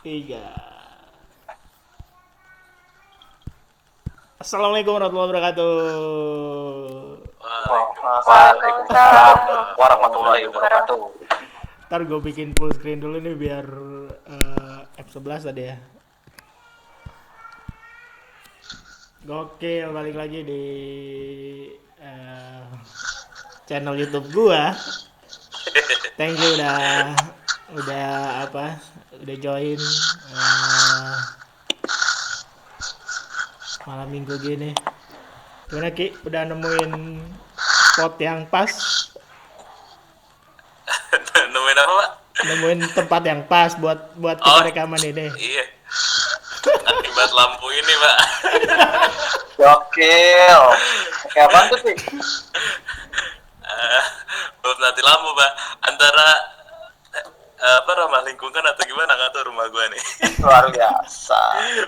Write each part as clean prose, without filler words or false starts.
Tiga. Assalamualaikum warahmatullahi wabarakatuh. Waalaikumsalam warahmatullahi wabarakatuh. Ntar gue bikin full screen dulu nih biar F11 tadi ya. Gokil, balik lagi di channel YouTube gua. Thank you udah apa? Udah join malam minggu gini. Gimana Ki? Udah nemuin spot yang pas? Nemuin apa, Pak? Nemuin tempat yang pas buat kita rekaman ini. Iya. Akibat lampu ini, Pak. Gokil. Kayak apaan tuh sih? Belum nanti lampu, Pak. Antara ramah lingkungan atau gimana, nggak tahu rumah gua nih. Luar biasa.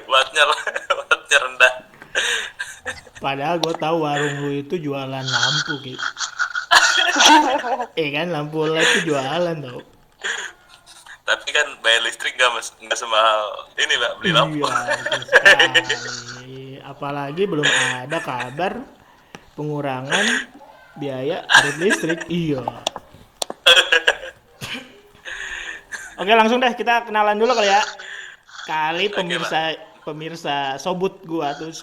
Wattnya rendah. Padahal gue tahu warung lu itu jualan lampu gitu. Kan lampu LED itu jualan tau. Tapi kan bayar listrik nggak semahal ini, Pak, beli lampu. Iya, betul sekali. Apalagi belum ada kabar pengurangan biaya tarif listrik. Iya. Oke, langsung deh kita kenalan dulu kali ya. Kali pemirsa Sobut gua tuh,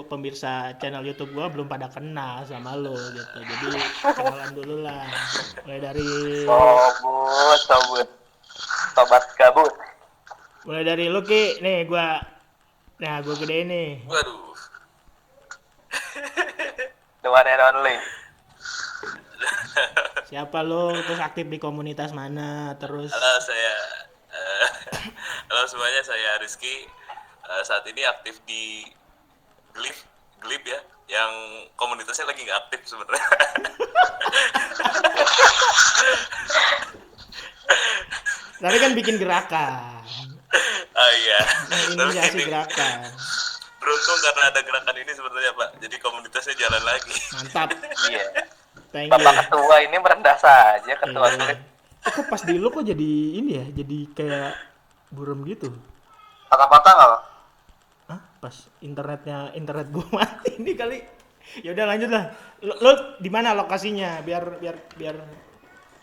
pemirsa channel YouTube gua belum pada kenal sama lo gitu. Jadi kenalan dulu lah. Mulai dari Sobat gabut. Mulai dari lu Ki, nih gua gede nih. Waduh. The one and only. Siapa lo? Terus aktif di komunitas mana? Terus Halo semuanya, saya Rizky. Saat ini aktif di Glip ya, yang komunitasnya lagi nggak aktif sebenarnya. tadi kan bikin gerakan. Iya. Inisiasi gerakan. Beruntung karena ada gerakan ini sebenarnya, Pak. Jadi komunitasnya jalan lagi. Mantap. Iya. Thank you. Bapak ketua ini merendah saja ketua Glip. Kok pas di lu kok jadi ini ya? Jadi kayak buram gitu. Patah-patah nggak? Hah? Pas internet gua mati ini kali. Ya udah lanjut lah. Lu di mana lokasinya? Biar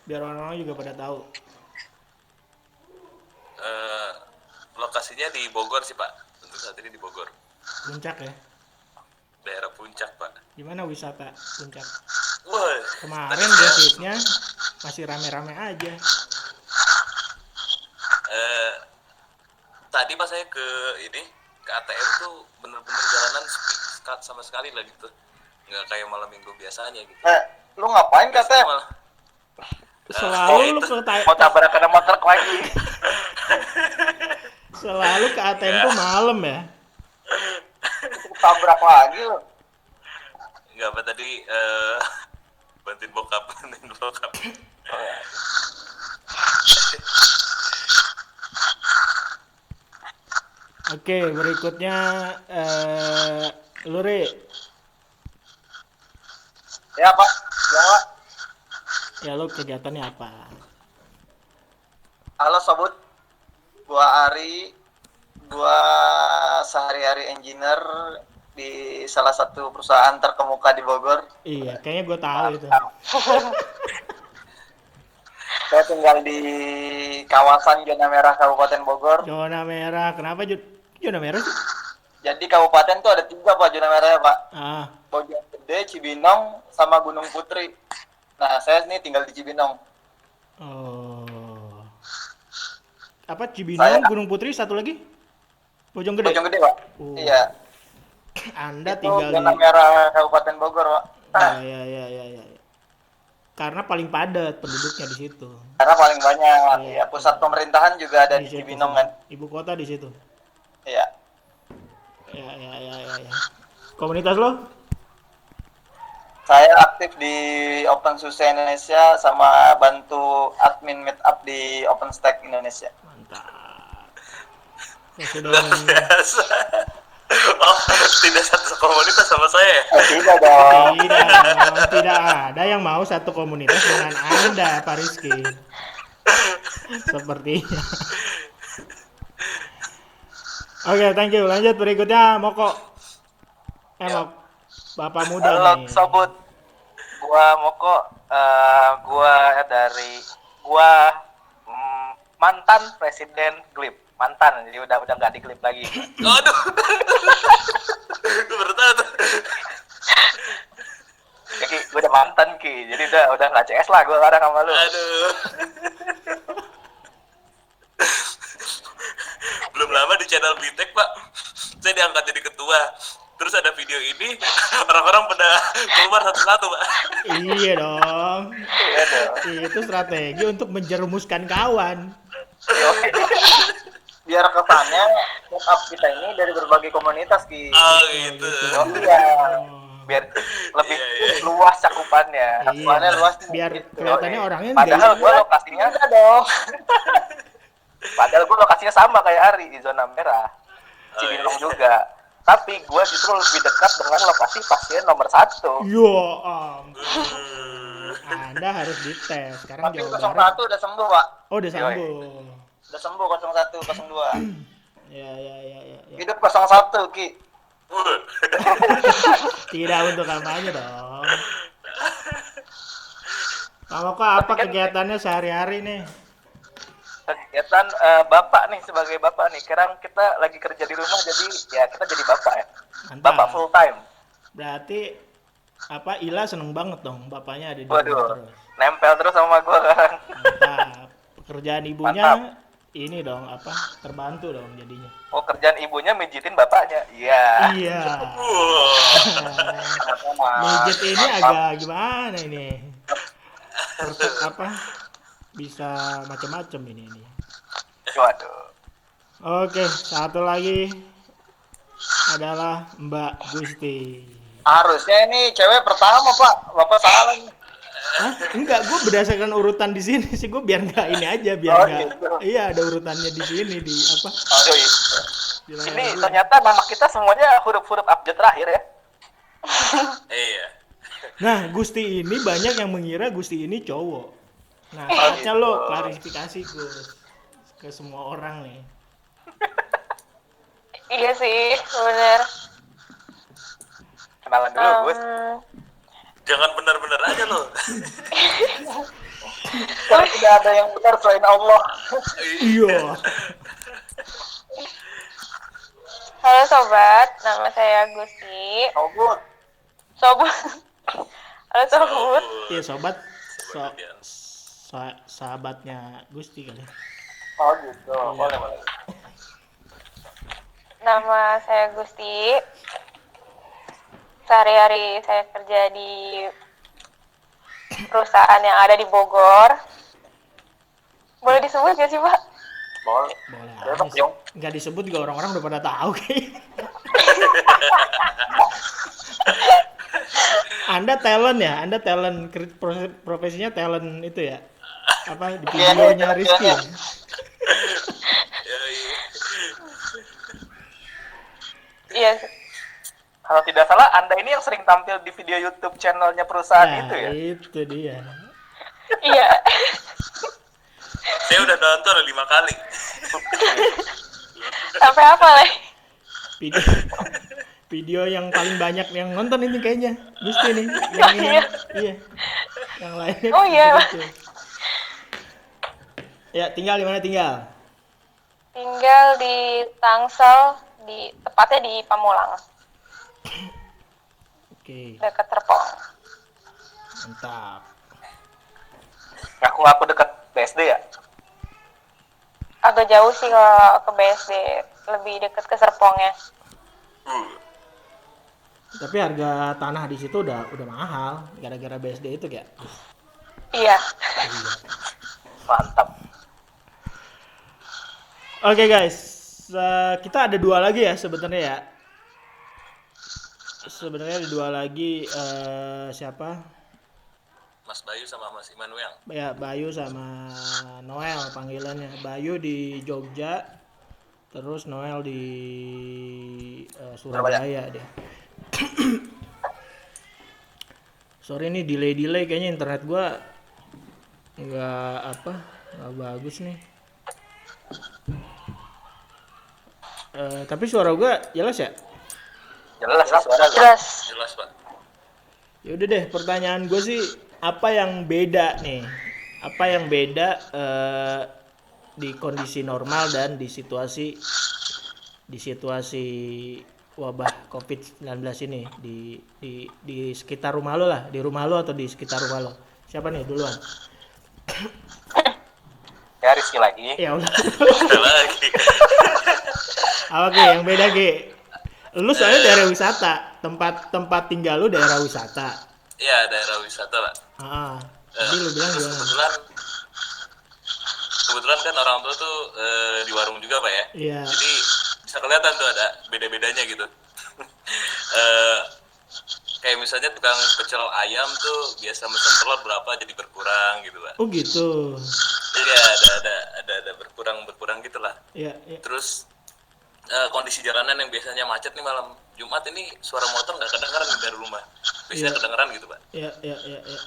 orang-orang juga pada tahu. Lokasinya di Bogor sih, Pak. Untuk saat ini di Bogor. Puncak ya? Daerah Puncak, Pak. Gimana wisata Puncak? Wah, Kemarin gosipnya masih rame-rame aja. Tadi pas saya ke ATM tuh bener-bener jalanan sepi sama sekali lah gitu. Nggak kayak malam minggu biasanya gitu. Lu ngapain katanya? Selalu lu ke Mau tabrakan sama truk lagi. Selalu ke ATM tuh malam ya. Tabrak lagi lu. Nggak apa tadi bantuin bokap. Oh, ya. Oke, berikutnya lu Ri. Ya Pak. Ya Pak. Ya lu kegiatannya apa? Halo Sobut. Gua Ari. Gua sehari-hari engineer di salah satu perusahaan terkemuka di Bogor. Iya, kayaknya gue tahu itu. Saya tinggal di kawasan zona merah Kabupaten Bogor. Zona merah, kenapa zona merah sih? Jadi kabupaten tuh ada 3 Pak zona merahnya Pak. Bojonggede, Cibinong, sama Gunung Putri. Nah saya ini tinggal di Cibinong. Oh. Apa Cibinong, Gunung Putri, satu lagi? Bojonggede Pak. Iya. Anda itu tinggal zona di merah Kabupaten Bogor Pak. Ya. Karena paling padat penduduknya di situ. Karena paling banyak. Ya pusat pemerintahan juga ada di Cibinong kan. Ibu kota di situ. Iya. Ya. Komunitas lo? Saya aktif di OpenSUSE Indonesia sama bantu admin meetup di OpenStack Indonesia. Mantap. Ya sudah. Oh, tidak satu komunitas sama saya ya? Tidak dong. Tidak ada yang mau satu komunitas dengan Anda, Pak Rizky. Sepertinya. Oke, thank you. Lanjut berikutnya Moko. Mok. Bapak muda Halo nih. Sobut, gua Moko, gua mantan presiden GLIP, mantan, jadi udah nggak di GLIP lagi. Aduh. Gue baru tahu tuh. Ya, Ki, gue udah mantan Ki, jadi udah nggak CS lah gue sekarang sama lu. Aduh. Belum lama di channel Bitek, Pak. Saya diangkat jadi ketua. Terus ada video ini, orang-orang pada keluar satu-satu, Pak. Iya dong. Iya dong. Itu strategi untuk menjerumuskan kawan. Biar kesannya setup kita ini dari berbagai komunitas Ki. Oh, gitu. Iya, biar lebih Iya. luas cakupannya. Cakupannya luas nih, Biar gitu. kelihatannya orangnya Padahal nggak- gue lokasinya sama kayak Ari di zona merah, Cibinong juga. Tapi gue justru lebih dekat dengan lokasi pasien nomor 1. Yo, Anda harus dites. Sekarang Tapi Jawa 01 Barat. udah sembuh Pak. Oh, udah sembuh. Udah sembuh 01, 02. Ya. Hidup 01 Ki. Tidak untuk kampanye dong. Kamu kok apa kegiatannya sehari-hari nih? Kegiatan bapak nih, sebagai bapak nih. Sekarang kita lagi kerja di rumah, jadi ya kita jadi bapak ya. Mantap. Bapak full time. Berarti apa Ila seneng banget dong bapaknya ada di rumah Waduh, terus. nempel terus sama gue sekarang. Mantap. Pekerjaan ibunya Mantap. ini dong apa terbantu dong jadinya. Oh, kerjaan ibunya mijitin bapaknya. Iya. Iya. Sama-sama. Midget ini agak gimana ini? Apa? Bisa macam-macam ini. Waduh. Oke, satu lagi adalah Mbak Gusti. Harusnya ini cewek pertama Pak. Bapak salah nih. Hah? Enggak, gue berdasarkan urutan di sini sih, gue biar nggak ini aja, biar Oh, nggak. gitu. Iya, ada urutannya di sini di apa? Aduh, iya. Di layar Ini gue. ternyata nama kita semuanya huruf-huruf abjad terakhir ya. Iya. Nah, Gusti ini banyak yang mengira Gusti ini cowok. Nah, saatnya lo klarifikasi Gus ke semua orang nih. Iya sih, bener. Kenalan dulu, Gus. Jangan benar-benar aja loh. Karena tidak ada yang benar selain Allah. Iya. Halo sobat, nama saya Gusti. Sobut. Sobut. Halo sobut. Iya, sobat. Sahabatnya Gusti kali. Oh gitu. Boleh. Nama saya Gusti. Sehari-hari saya kerja di perusahaan yang ada di Bogor. Boleh disebut gak sih, Pak? Boleh. Boleh Bebas aja sih. dong. Nggak disebut juga orang-orang udah pada tahu kayaknya. Anda talent ya? Anda talent, profesinya talent itu ya? Apa di Iya, videonya iya, Rizky? iya. Ya, iya. Iya. Kalau tidak salah, Anda ini yang sering tampil di video YouTube channelnya perusahaan Nah, itu ya? itu dia. Iya. Saya udah nonton 5 kali. Sampai apa, Le? Video, video yang paling banyak yang nonton ini kayaknya Gusti nih. Yang ini, iya. Yang lainnya. Oh, iya. gitu. Ya, tinggal di mana tinggal? Tinggal di Tangsel, tepatnya di Pamulang, Oke, dekat Serpong. mantap. Ngaku-ngaku dekat BSD ya? Agak jauh sih kalau ke BSD, lebih dekat ke Serpongnya. Tapi harga tanah di situ udah mahal gara-gara BSD itu kayak. Iya. Mantap. Oke guys, kita ada 2 lagi ya sebenarnya ya. Sebenarnya ada 2 lagi, siapa? Mas Bayu sama Mas Immanuel. Ya, Bayu sama Noel panggilannya. Bayu di Jogja, terus Noel di Surabaya deh. Sorry nih delay kayaknya internet gua nggak bagus nih. Tapi suara gua jelas ya? Jelas lah suara lu. Jelas. Jelas, Pak. Ya udah deh, pertanyaan gue sih apa yang beda nih? Apa yang beda di kondisi normal dan di situasi wabah COVID-19 ini di sekitar rumah lo lah, di rumah lo atau di sekitar rumah lo. Siapa nih duluan? Ya Rizky lagi. Ya udah. Ada lagi. Oke, yang beda Ge. Lu soalnya daerah wisata, tempat tinggal lu daerah wisata. Iya, daerah wisata, Pak. Tadi lu bilang Terus gimana? kebetulan kan orang tua tuh di warung juga, Pak ya. Iya. Jadi bisa kelihatan tuh ada beda-bedanya gitu. Kayak misalnya tukang pecel ayam tuh biasa mesen telur berapa jadi berkurang gitu, Pak. Oh gitu. Jadi ada berkurang gitulah. Iya, iya. Terus kondisi jalanan yang biasanya macet nih malam Jumat ini suara motor nggak kedengeran nih dari rumah. Biasanya Iya. kedengeran gitu, Pak. Iya, iya, iya, iya.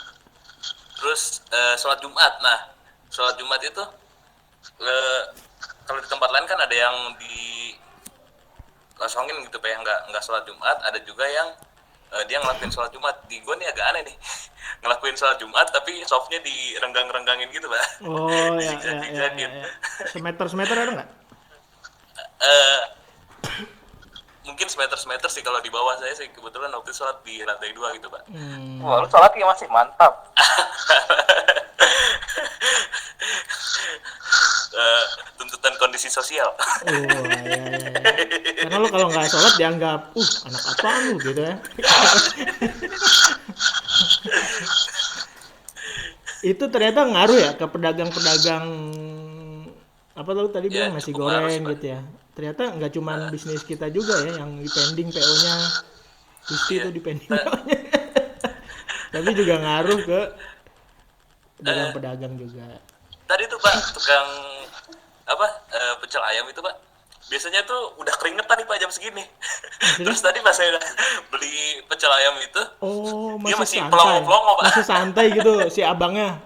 Terus sholat Jumat. Nah, sholat Jumat itu kalau di tempat lain kan ada yang dikosongin gitu, Pak, yang nggak sholat Jumat. Ada juga yang dia ngelakuin sholat Jumat. Di gue nih agak aneh nih, ngelakuin sholat Jumat tapi softnya direnggang-renggangin gitu, Pak. Oh, ya, ya, ya, ya, Zigzag-zigzagin. ya. Semeter ada nggak? Mungkin semeter sih kalau di bawah saya sih kebetulan waktu itu sholat di lantai 2 gitu, Pak. Wah, lu sholatnya masih mantap. Tuntutan kondisi sosial. Oh, ya, ya, ya. Karena lo kalau nggak sholat dianggap, anak apaan lu gitu ya. Itu ternyata ngaruh ya ke pedagang-pedagang apa lo tadi Ya, bilang nasi cukup ngaruh sih, goreng Pak. gitu ya. Ternyata nggak cuma bisnis kita juga ya yang dipending PO-nya. Gusti Iya. itu dipending PO-nya. Tapi juga ngaruh ke pedagang-pedagang juga. Tadi tuh, Pak, tukang pecel ayam itu, Pak, biasanya tuh udah keringetan nih, Pak, jam segini. Terus tadi pas saya beli pecel ayam itu, Oh, dia masih masih santai. pelongo-pelongo, Pak. Masih santai gitu si abangnya.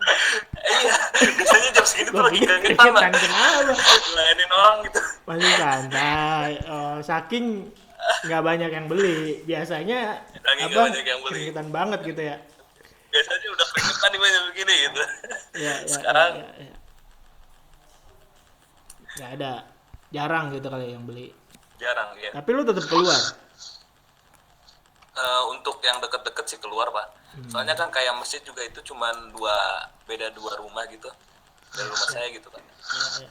Iya, biasanya jam segini tuh lagi keringetan, Pak. Kenapa? Layanin orang gitu. Masih santai. Oh, saking nggak banyak yang beli. Biasanya Saking nggak banyak yang beli. keringetan banget gitu ya. Biasanya udah keringetan nih, Pak, jam segini gitu. Ya, Sekarang ya. Nggak ada. Jarang gitu kali yang beli. jarang ya. Tapi lu tetap keluar. Untuk yang deket-deket sih keluar, Pak. Soalnya kan kayak masjid juga itu cuman beda dua rumah gitu dari rumah saya gitu, Pak. Ya, ya.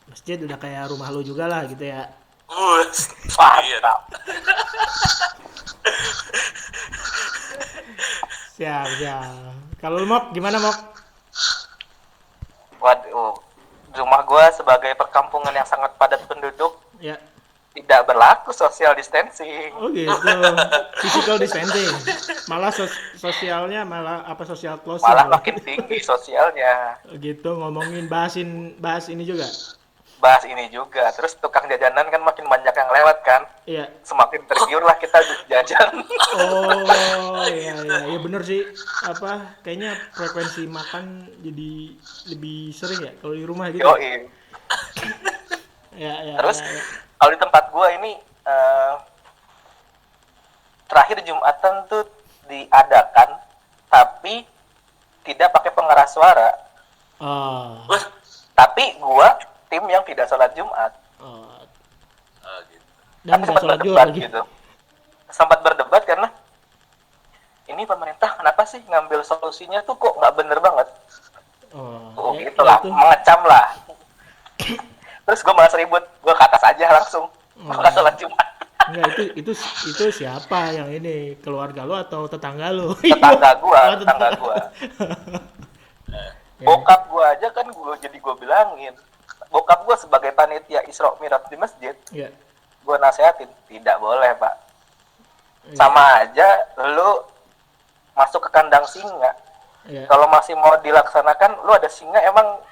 Masjid udah kayak rumah lu juga lah gitu ya. Iya. Mantap. Siap, siap. Kalau lu Mok, gimana Mok? Waduh, rumah gua sebagai perkampungan yang sangat padat penduduk Ya. tidak berlaku social distancing. Oh gitu. Physical distancing. Malah sosialnya malah apa social closing. Malah makin tinggi sosialnya. Gitu ngomongin bahas ini juga. Bahas ini juga. Terus tukang jajanan kan makin banyak yang lewat kan. Iya. Semakin tergiur lah kita jajan. Oh, iya iya bener sih. Kayaknya frekuensi makan jadi lebih sering ya kalau di rumah gitu. Yoi. Ya. Terus ya. kalau di tempat gua ini terakhir Jumatan tuh diadakan tapi tidak pakai pengeras suara. Oh. Tapi gua tim yang tidak sholat Jumat. Oh. Gitu. Dan Tapi nggak sholat juga lagi. gitu. Sempat berdebat karena ini pemerintah kenapa sih ngambil solusinya tuh kok nggak bener banget. Oh, Gitu lah, itu. mengecam lah. Terus gue malas ribut, gue ke atas aja langsung. Gue nggak sholat Jumat. Enggak, itu siapa yang ini? Keluarga lo atau tetangga lo? Tetangga gue, Oh, tetangga gue. Ya. Bokap gue aja kan gue bilangin. Bokap gue sebagai panitia Isra Mi'raj di masjid, Ya. gue nasehatin, tidak boleh pak. Ya. Sama aja lu masuk ke kandang singa. Ya. Kalau masih mau dilaksanakan, lu ada singa emang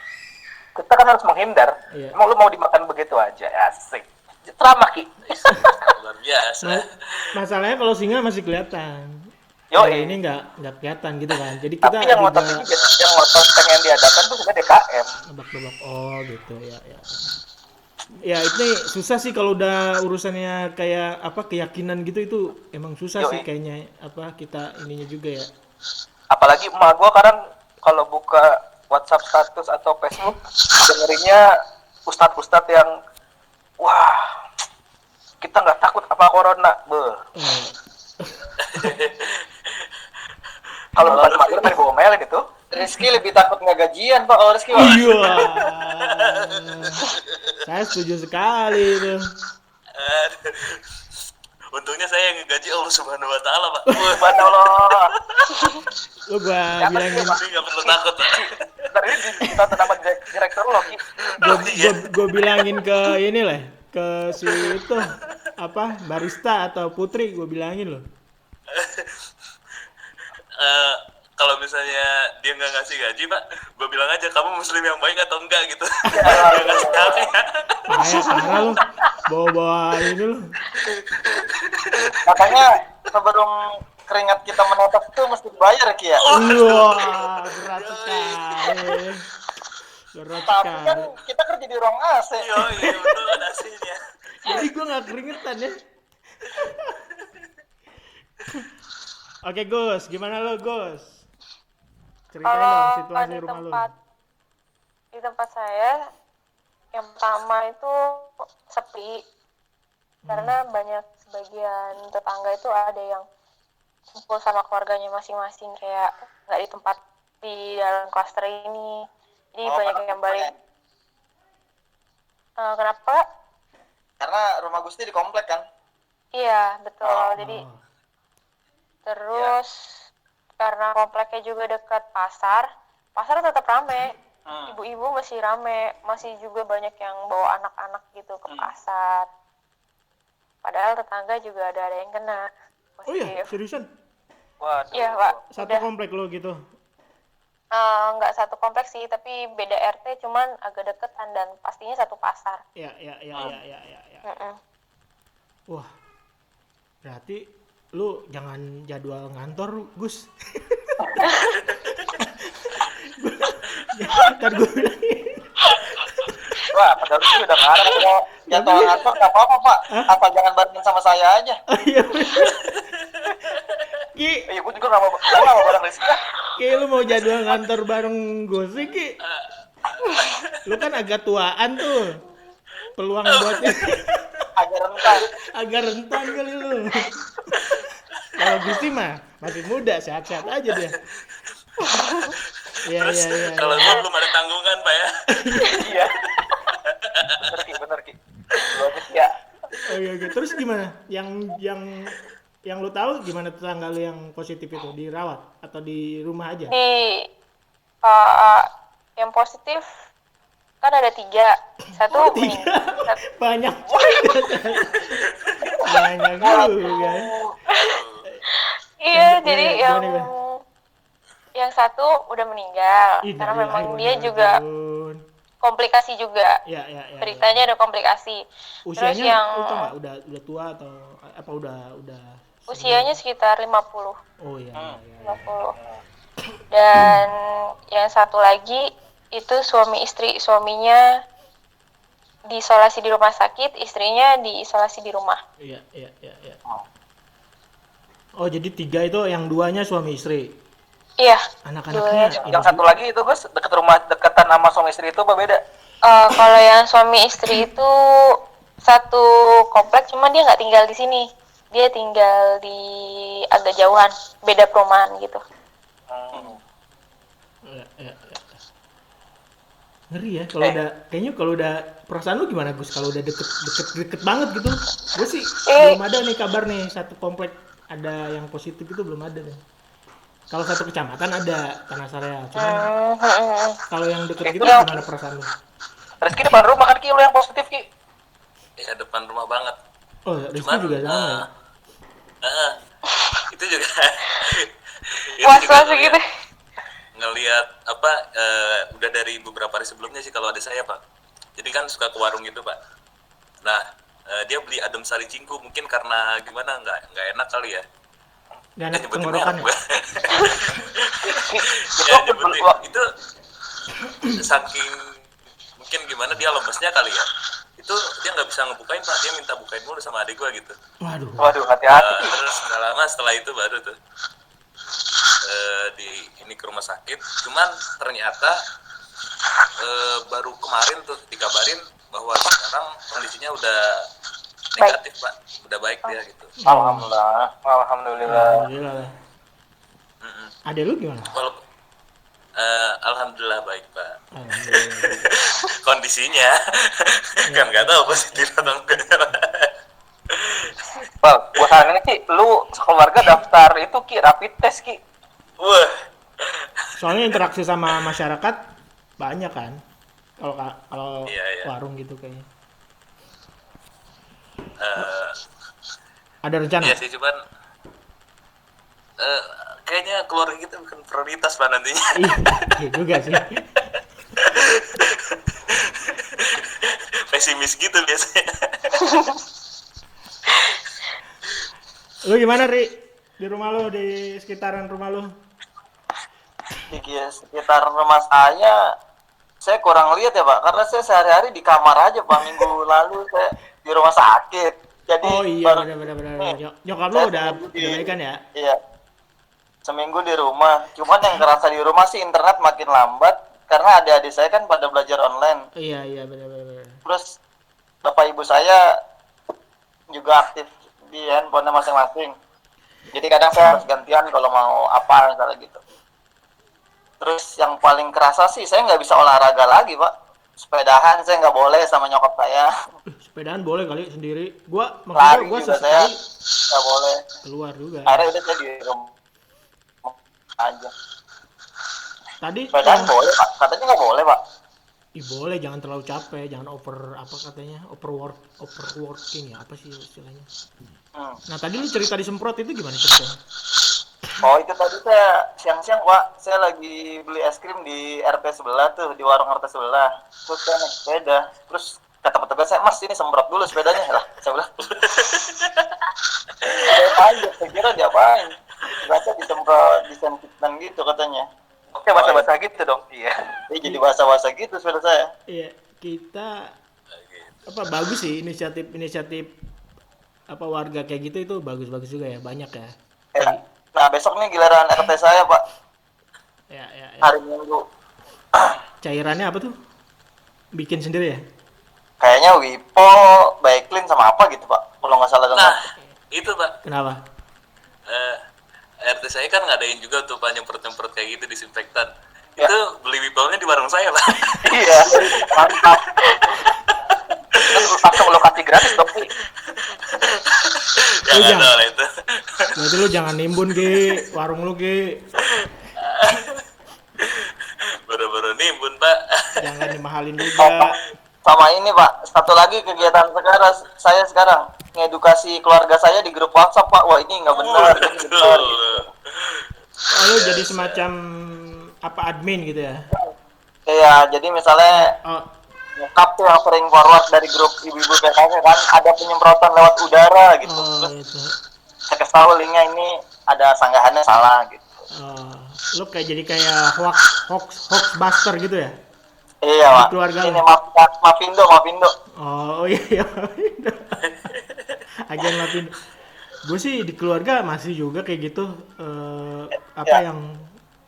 kita kan harus menghindar. Iya. Emang lu mau dimakan begitu aja, asik. Ceramah Ki. Luar biasa. Masalahnya kalau singa masih kelihatan. Yo, Kalau ini nggak kelihatan gitu kan. Jadi kita tapi yang motor ini yang motor pengen diadakan tuh sebenarnya DKM. nebak-nebak. Oh gitu ya. Ya itu susah sih kalau udah urusannya kayak apa keyakinan gitu, itu emang susah sih Yoi. kayaknya apa kita ininya juga ya. Apalagi emak gua kadang kalau buka WhatsApp status atau Facebook dengerinnya ustadz-ustadz yang wah kita nggak takut apa corona, Oh, kalau bukan emak gua tadi gua omelin itu. Rizky lebih takut nggak gajian Pak kalau Rizky Pak. iya. Saya setuju sekali itu. Untungnya saya yang ngegaji Allah Subhanahu wa taala, Pak. Subhanallah. Lu gua Siapa bilangin, sih, Pak? Jadi nggak perlu takut, Pak. Dari ini ditonton sama direktur lo, Ki. gua bilangin ke ini lah, ke si itu apa barista atau Putri, gua bilangin loh. Kalau misalnya dia nggak ngasih gaji, Pak, gue bilang aja kamu muslim yang baik atau enggak gitu. Ya, Dia ngasih tahu ya. Parah lu, bawa-bawa ini lu. Makanya sebelum keringat kita menetes tuh mesti dibayar Ki ya. Wah, berat sekali. Berat Tapi kan sekali. kita kerja di ruang AC. Iya, betul ada hasilnya. Jadi gua nggak keringetan ya. Oke Gus, gimana lo Gus? Ceritain dong Kalau situasi di rumah lo. tempat saya yang pertama itu sepi karena banyak sebagian tetangga itu ada yang kumpul sama keluarganya masing-masing, kayak nggak di tempat di dalam klaster ini, jadi banyak yang balik. Kenapa? Karena rumah Gusti di komplek kan. Iya betul, jadi Oh, terus karena kompleknya juga dekat pasar tetap rame. Ibu-ibu masih rame, masih juga banyak yang bawa anak-anak gitu ke pasar. Padahal tetangga juga ada yang kena oh iya, positif. seriusan? Waduh. Iya Pak, Satu udah. komplek lo gitu? Nggak satu kompleks sih, tapi beda RT, cuman agak deketan dan pastinya satu pasar. Ya. Mm-mm. Wah, berarti lu jangan jadwal ngantor Gus. Ntar gue bilangin. Wah, padahal itu udah ngarep kok. Jadwal kantor nggak apa-apa Pak. Asal jangan barengin sama saya aja. Oh iya bener. Ki, Iya, gue juga nggak mau bareng Rizky lah. Ki lu mau jadwal ngantor bareng gue sih Ki. Lu kan agak tuaan tuh. Peluang buatnya Agak rentan. agak rentan kali lu. Kalau Gusti mah masih muda, sehat-sehat aja dia. Iya. Kalau gue belum ada tanggungan, Pak ya. Iya. Bener Ki. Lu aja Ki ya. Oke. Terus gimana? Yang lu tahu gimana tetangga lu yang positif itu dirawat atau di rumah aja? Di yang positif kan ada 3, satu meninggal. Banyak banyak juga. Iya, Gimana, jadi gimana? yang satu udah meninggal karena memang dia juga komplikasi juga. Ya. Beritanya ada komplikasi. Usianya Terus yang lu tau nggak udah tua atau apa udah usianya sekitar 50. Oh iya. 50. Dan yang satu lagi itu suami istri, suaminya diisolasi di rumah sakit, istrinya diisolasi di rumah. Iya. Oh jadi 3 itu yang 2-nya suami istri. Iya. Anak-anaknya ini Yang satu lagi itu Gus, deketan sama suami istri itu apa beda? Kalau yang suami istri itu satu komplek, cuma dia nggak tinggal di sini, dia tinggal di agak jauhan, beda perumahan gitu. Ya. Ngeri ya kalau kayaknya kalau udah perasaan lu gimana Gus kalau udah deket banget gitu. Gue sih belum ada nih kabar nih satu komplek ada yang positif itu belum ada nih. Kalau satu kecamatan ada Tanah cuman kalau yang deket gitu gimana perasaan lu? Rizky depan rumah kan Ki, lu yang positif Ki. Ya depan rumah banget. Oh, Rizky juga sama ya? Itu juga. Was-was gitu. Ngelihat apa udah dari beberapa hari sebelumnya sih kalau ada saya, Pak. Jadi kan suka ke warung itu, Pak. Nah, dia beli adem sari cingku mungkin karena gimana nggak enak kali ya. Gak enak Nyebutin tenggorokan merek ya? gue. Ya nyebutin itu saking mungkin gimana dia lemesnya kali ya. itu dia nggak bisa ngebukain Pak, dia minta bukain mulu sama adik gua gitu. Waduh. Waduh, hati-hati. Terus nggak lama setelah itu baru tuh di ini ke rumah sakit, cuman ternyata baru kemarin tuh dikabarin bahwa sekarang kondisinya udah negatif Pak, udah baik dia gitu. Alhamdulillah. Alhamdulillah. Alhamdulillah lah. Mm-mm. Adek lu gimana? Walaupun alhamdulillah baik Pak. Alhamdulillah. Kondisinya kan nggak tahu positif atau enggak. Bang, gua saranin Ki, lu sekeluarga daftar itu Ki, rapid test Ki. Wah, Soalnya interaksi sama masyarakat banyak kan. Kalau Iya, iya. warung gitu kayaknya. eh, Ada rencana? iya sih cuman kayaknya keluarga kita bukan prioritas Pak nantinya. Iya juga sih. Pesimis gitu biasanya. Lu gimana, Ri? Di rumah lu, di sekitaran rumah lu? Di sekitar rumah saya kurang lihat ya Pak, karena saya sehari-hari di kamar aja Pak. Minggu lalu saya di rumah sakit, jadi Oh iya, baru benar. nih, Nyokap lu saya udah seminggu di- baik kan ya? Iya, seminggu di rumah. Cuman yang kerasa di rumah sih internet makin lambat, karena adik-adik saya kan pada belajar online. Iya, benar. Terus bapak ibu saya juga aktif di handphone masing-masing. Jadi kadang saya harus gantian kalau mau apa misalnya gitu. Terus yang paling kerasa sih saya nggak bisa olahraga lagi Pak. Sepedahan saya nggak boleh sama nyokap saya. Sepedaan boleh kali sendiri. Maksudnya Lari gua juga saya sesekali nggak boleh. keluar juga. Akhirnya udah saya di rumah aja. Tadi Sepedahan boleh Pak, katanya nggak boleh Pak. boleh, jangan terlalu capek, jangan overworking ya, apa sih istilahnya? Nah, tadi lu cerita disemprot itu gimana ceritanya? Oh itu tadi saya siang-siang Pak, saya lagi beli es krim di RT sebelah tuh, di warung RT sebelah. Terus saya naik sepeda, terus kata petugas saya, Mas ini semprot dulu sepedanya lah. Saya bilang, saya kira diapain? Ternyata disemprot gitu katanya. Oke, bahasa-bahasa gitu dong. Iya. Jadi basah-basah gitu sepeda saya. Iya, kita bagus sih inisiatif apa warga kayak gitu, itu bagus juga ya, banyak ya. Ya. Nah besok nih giliran RT saya Pak, Ya. hari Minggu. Cairannya apa tuh? Bikin sendiri ya? Kayaknya Wipo, Baiklin sama apa gitu Pak, kalau nggak salah Nah, dengar. itu Pak. Kenapa? RT saya kan ngadain juga tuh Pak nyemprot-nyemprot kayak gitu disinfektan. Ya. Itu beli wipolnya di warung saya Pak. Iya, mantap. Langsung lokasi gratis dong Ki. Ya nggak jangan. tahu lah itu. Berarti lu jangan nimbun warung lu Baru-baru nimbun Pak. jangan dimahalin Oh, juga. Pak. Sama ini Pak, satu lagi kegiatan saya sekarang ngedukasi keluarga saya di grup WhatsApp Pak. Wah ini nggak benar, ini benar. Oh, lu jadi semacam apa admin gitu ya? Iya, jadi misalnya Oh, nyokap tuh yang sering forward dari grup ibu-ibu PKK kan, ada penyemprotan lewat udara gitu. Terus itu. saya kasih tahu linknya ini ada sanggahannya salah gitu. Oh, lu jadi kayak hoax buster gitu ya? Iya Di Pak, keluarga ini lu? Mafindo. Oh iya. Agen Lapindo. Gue sih di keluarga masih juga kayak gitu. Yang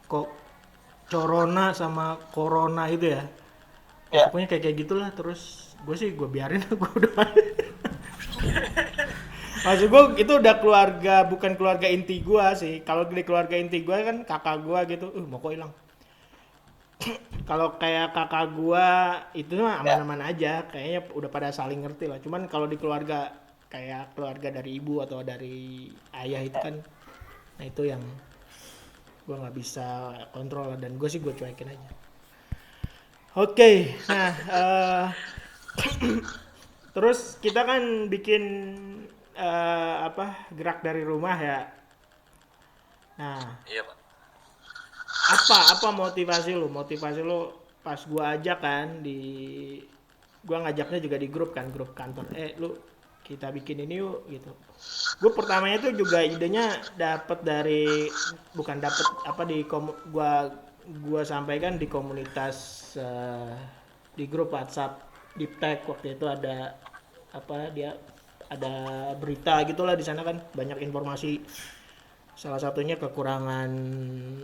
kok corona sama corona itu ya. Ya. Pokoknya kayak gitulah. Terus gue biarin. Gue udah. Maksud gue itu udah keluarga, bukan keluarga inti gue sih. Kalau di keluarga inti gue kan kakak gue gitu. Mau kok hilang. Kalau kayak kakak gua itu mah aman-aman aja, kayaknya udah pada saling ngerti lah. Cuman kalau di keluarga kayak keluarga dari ibu atau dari ayah itu kan, nah itu yang gua nggak bisa kontrol lah, dan gue cuekin aja. Oke, nah terus kita kan bikin gerak dari rumah ya. Nah, Iya Pak. apa motivasi lu pas gua ajak kan, gua ngajaknya juga di grup kantor, lu kita bikin ini yuk gitu. Gua pertamanya tuh juga idenya gua sampaikan di komunitas di grup WhatsApp deep tech waktu itu ada apa dia ada berita gitulah di sana kan banyak informasi salah satunya kekurangan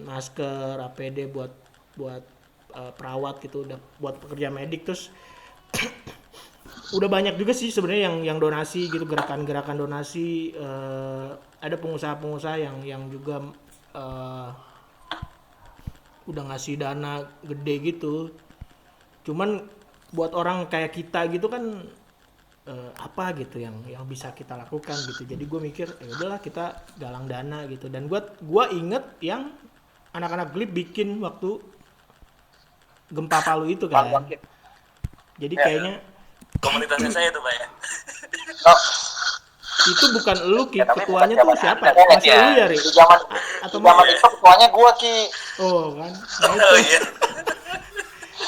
masker APD buat buat perawat gitu udah buat pekerja medik terus udah banyak juga sih sebenarnya yang donasi gitu gerakan-gerakan donasi ada pengusaha-pengusaha yang juga udah ngasih dana gede gitu cuman buat orang kayak kita gitu kan apa gitu yang bisa kita lakukan gitu jadi gue mikir ya udahlah kita galang dana gitu dan gue inget yang anak-anak Glip bikin waktu gempa Palu itu kan jadi kayaknya Komunitasnya saya tuh Pak ya. Oh, itu bukan lu Ki, tapi ketuanya bukan tuh zaman siapa? Anda, Masih ya. lu ya, Ri? Di zaman Atau di zaman masih? itu ketuanya gua Ki. Oh kan. Nah, itu. Oh iya.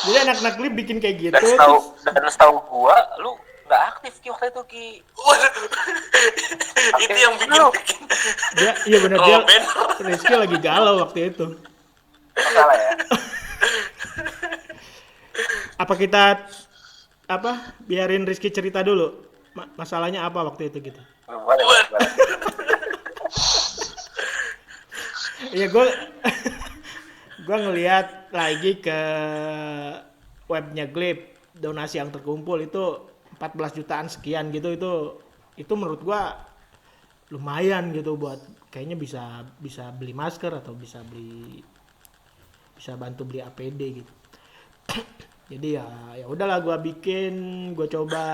Jadi anak-anak Glip bikin kayak gitu. Dan setahu gua lu nggak aktif Ki waktu itu Ki. Waduh. Itu yang bikin. Iya benar dia. Oh, banner. Rizky lagi galau waktu itu. Salah ya. Apa kita biarin Rizky cerita dulu masalahnya apa waktu itu gitu. Boleh. Iya gue ngelihat lagi ke webnya Glip donasi yang terkumpul itu 14 jutaan sekian gitu itu menurut gue lumayan gitu buat kayaknya bisa beli masker atau bisa bantu beli APD gitu. Jadi ya udahlah gue coba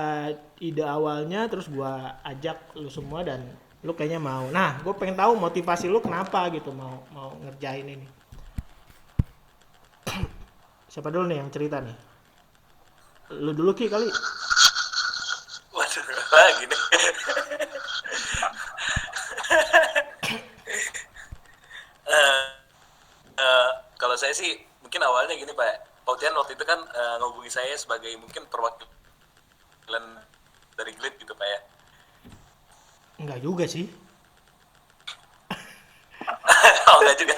ide awalnya terus gue ajak lu semua dan lu kayaknya mau. Nah, gue pengen tahu motivasi lu kenapa gitu mau ngerjain ini. Siapa dulu nih yang cerita nih? Lu dulu Ki kali. Waduh, gini. Kalau saya sih mungkin awalnya gini Pak. Pautian waktu itu kan ngehubungi saya sebagai mungkin perwakilan dari Glip gitu Pak ya. Enggak juga sih. Oh enggak juga.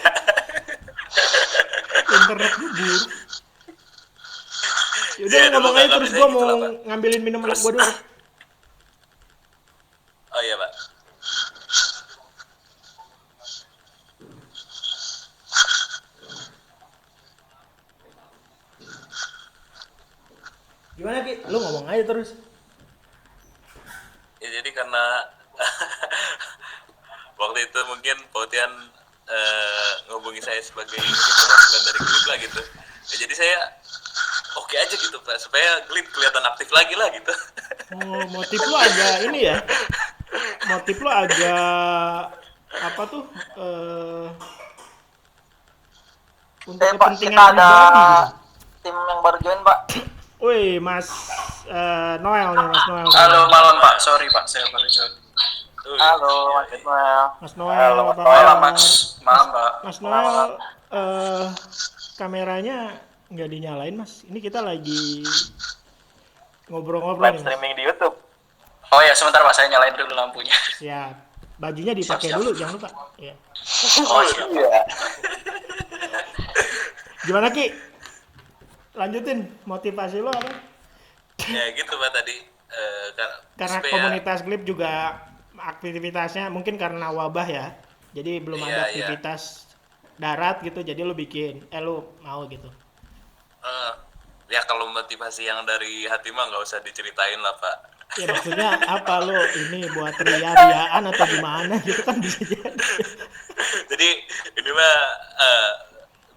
Internet bubur. Yaudah Ya, ngomong dulu aja nggak terus bisa gue gitu mau lah, Pak. ngambilin minum anak Terus- gue dulu. Oh iya Pak. Gimana Ki? Lu ngomong aja terus. Ya jadi karena waktu itu mungkin Pautian ngehubungi saya sebagai mungkin perwakilan dari Glip lah gitu. Ya, jadi saya oke aja gitu Pak supaya Glip kelihatan aktif lagi lah gitu. Oh, motif lu agak ini ya. Motif lu agak apa tuh? Untuk Pak, kepentingan kita ada pribadi gitu. tim yang baru join Pak. Wih, Mas Noel nih, Mas Noel. Halo malam Pak, sorry Pak, saya baru join. Halo Mas Ismail. Mas Noel, Halo, apa Mas Noel, kabar? Mas, malam Pak. Mas Noel, kameranya nggak dinyalain Mas. Ini kita lagi ngobrol-ngobrol Live nih Mas. streaming di YouTube. Oh ya sebentar Pak, saya nyalain dulu lampunya. Siap. Bajunya dipakai Siap, siap. dulu, jangan lupa. Ya. Oh siap. Iya. Gimana Ki? Lanjutin motivasi lo apa? Ya gitu Pak tadi. Karena supaya- komunitas Glip juga aktivitasnya mungkin karena wabah ya. Jadi belum Iya, ada iya. aktivitas darat gitu. Jadi lu lu mau gitu. Ya kalau motivasi yang dari hati mah nggak usah diceritain lah Pak. Ya maksudnya apa lu ini buat ria-riaan atau gimana gitu kan bisa jadi. Jadi ini mah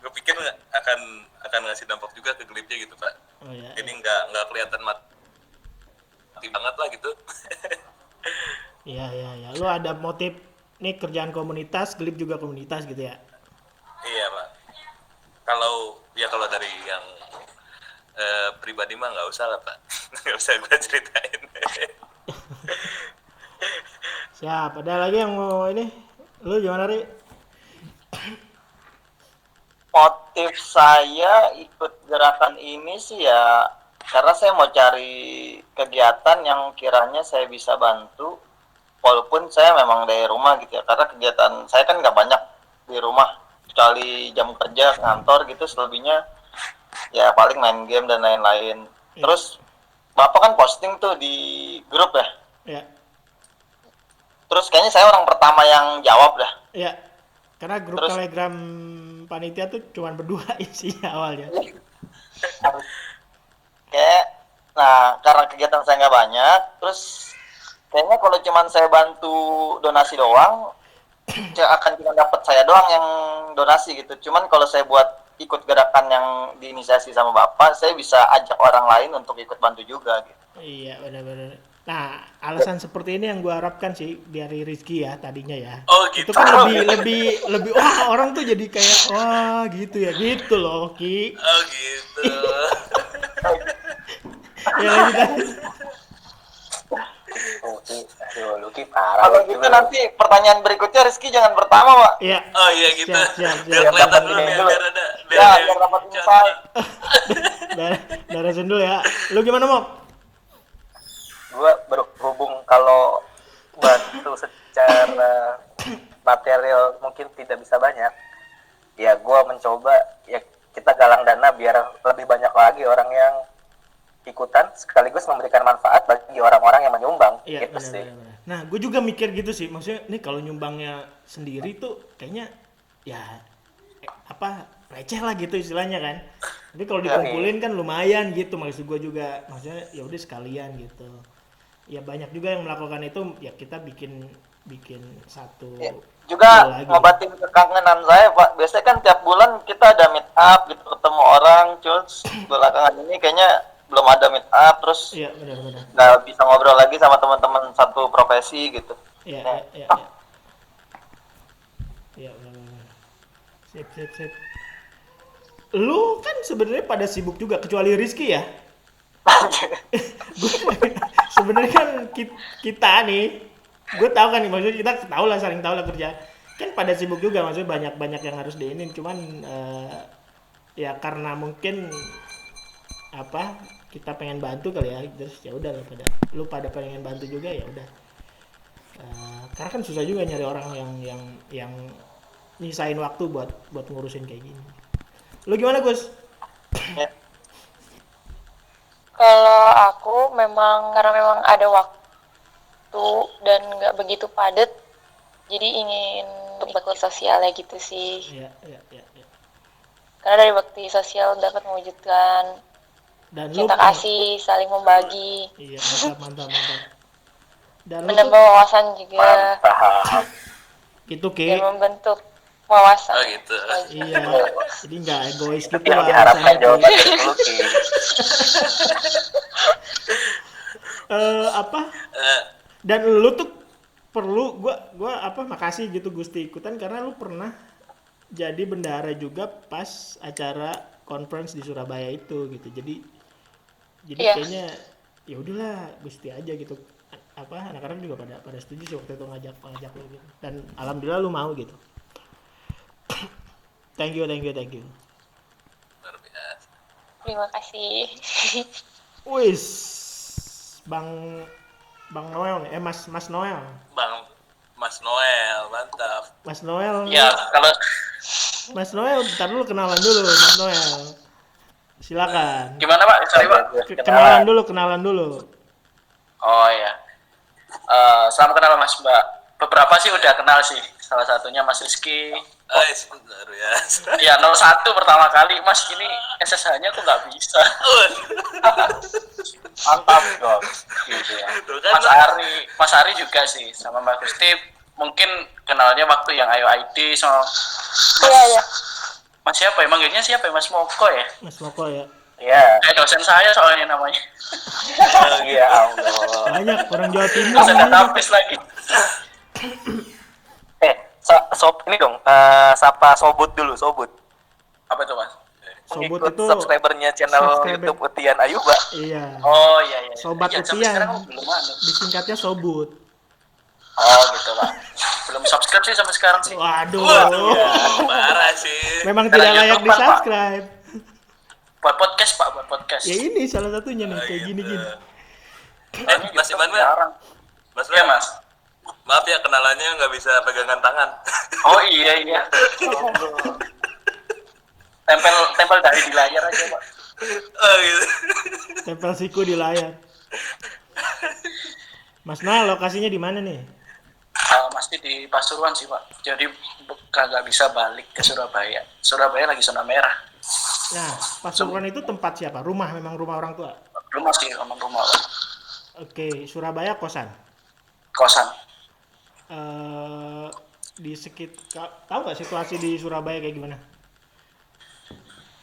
gue pikir akan ngasih dampak juga ke Glipnya gitu Pak. Oh ya. Jadi nggak kelihatan mati banget lah gitu. Iya. Lu ada motif nih kerjaan komunitas, Glip juga komunitas gitu ya. Iya Pak. Kalau dari yang pribadi mah nggak usah lah Pak. Nggak usah gue ceritain. Siap. Ada lagi yang mau ini? Lu gimana Ri? Motif saya ikut gerakan ini sih ya karena saya mau cari kegiatan yang kiranya saya bisa bantu walaupun saya memang dari rumah gitu ya karena kegiatan saya kan nggak banyak di rumah kecuali jam kerja kantor gitu selebihnya ya paling main game dan lain-lain. Terus Bapak kan posting tuh di grup ya. Ya, Terus kayaknya saya orang pertama yang jawab dah. ya. Karena grup Terus? Telegram panitia tuh cuma berdua isinya awalnya. Kayak, nah karena kegiatan saya nggak banyak, terus kayaknya kalau cuman saya bantu donasi doang, akan cuma dapat saya doang yang donasi gitu. Cuman kalau saya buat ikut gerakan yang diinisiasi sama Bapak, saya bisa ajak orang lain untuk ikut bantu juga gitu. Iya, benar-benar. Nah, alasan seperti ini yang gue harapkan sih dari Rizky ya tadinya ya. Oh, gitu. Itu kan lebih wah orang tuh jadi kayak wah gitu ya gitu loh Ki. Oh gitu. Ya lanjut. Aduh, lu Ki parah. Kalau gitu nanti pertanyaan berikutnya Rizky jangan pertama, Pak. Iya. Oh iya gitu. Siap. Biar kelihatan dulu Biar biar ada Ya, biar dapat insight. Darah sendul ya. Lu gimana, Mok? Gue berhubung kalau bantu secara material mungkin tidak bisa banyak, ya gue mencoba ya kita galang dana biar lebih banyak lagi orang yang ikutan sekaligus memberikan manfaat bagi orang-orang yang menyumbang. Iya, Gitu sih. benar. Nah, gue juga mikir gitu sih. Maksudnya nih kalau nyumbangnya sendiri tuh kayaknya ya receh lah gitu istilahnya kan. Tapi kalau dikumpulin kan lumayan gitu. Maksud gue juga maksudnya ya udah sekalian gitu. Ya banyak juga yang melakukan itu, ya kita bikin satu Ya, juga lagi. ngobatin kekangenan saya, Pak. Biasanya kan tiap bulan kita ada meet up gitu, ketemu orang. Terus belakangan ini kayaknya belum ada meet up, terus Iya, benar. nggak bisa ngobrol lagi sama teman-teman satu profesi gitu. Iya. Iya, benar. Sip. Lu kan sebenarnya pada sibuk juga kecuali Rizky ya. Sebenarnya kan kita nih, gue tahu kan nih, maksudnya kita saling tahu lah kerja. Kan pada sibuk juga, maksudnya banyak yang harus diinin, cuman ya karena mungkin kita pengen bantu kali ya, terus ya udah lu pada pengen bantu juga ya udah. Karena kan susah juga nyari orang yang nyisain waktu buat ngurusin kayak gini. Lu gimana, Gus? Ya. Kalau aku karena memang ada waktu dan nggak begitu padat, jadi ingin untuk bakti sosialnya gitu sih. Iya. Karena dari bakti sosial dapat mewujudkan Dan lu cinta kasih, saling membagi, Iya, mantap. Dan lu tuh menambah wawasan juga, gitu Ki. dan membentuk wawasan. Oh gitu. Iya. Jadi nggak egois gitu Yang lah. diharapkan saya. jawaban dari lu Ki. Dan lu tuh perlu gua makasih gitu Gusti ikutan karena lu pernah jadi bendahara juga pas acara conference di Surabaya itu gitu. Jadi Iya. kayaknya ya udahlah Gusti aja gitu. Anak-anak juga pada setuju sih waktu itu ngajak lu gitu. Dan alhamdulillah lu mau gitu. Thank you. Luar biasa. Terima kasih. Wis, Bang Noel nih, Mas Noel. Mas Noel, mantap. Mas Noel. Ya, kalau Mas Noel, bentar dulu kenalan dulu, Mas Noel. Silakan. gimana Pak? Sorry Pak. Kenalan dulu. Oh ya. Salam kenal Mas Mbak. Beberapa sih udah kenal sih. Salah satunya Mas Rizky. Sebentar ya. Ya 01 pertama kali Mas ini SSH-nya kok nggak bisa. Mantap dong. Gitu ya. Tuh kan, Mas Ari juga sih sama Mbak Gusti. Mungkin kenalnya waktu yang Ayo ID sama Iya. Mas siapa ya? Manggilnya siapa ya? Mas Moko ya? Mas Moko ya. Ya, Dosen saya soalnya namanya. ya Allah. Banyak orang Jawa Timur. Dosen namanya. database lagi. Ini dong, sapa Sobut dulu, Sobut. Apa itu Mas? Sobut Pengikut itu subscribernya channel subscriber. YouTube Utian Ayuba. Iya. Oh iya. Sobat Ya, sampai Utian. sekarang belum ada. Disingkatnya Sobut. Oh gitu Pak. Belum subscribe sih sampai sekarang sih. Waduh. parah sih. Memang Karena tidak layak YouTube, Pak. di-subscribe. Buat podcast Pak, buat podcast. Ya ini salah satunya nih kayak gini-gini. Mas Iman, Jarang. Mas Iya Mas. Maaf ya kenalannya nggak bisa pegangan tangan. Oh iya. tempel dari di layar aja Pak. Oh gitu. Tempel siku di layar. Mas Nah, lokasinya di mana nih? Masih di Pasuruan sih Pak. Jadi kagak bisa balik ke Surabaya. Surabaya lagi zona merah. Nah, Pasuruan itu tempat siapa? Rumah, memang rumah orang tua. Rumah sih, emang rumah Pak. Oke, Surabaya kosan. Kosan. Eh di sekitar, tahu nggak situasi di Surabaya kayak gimana?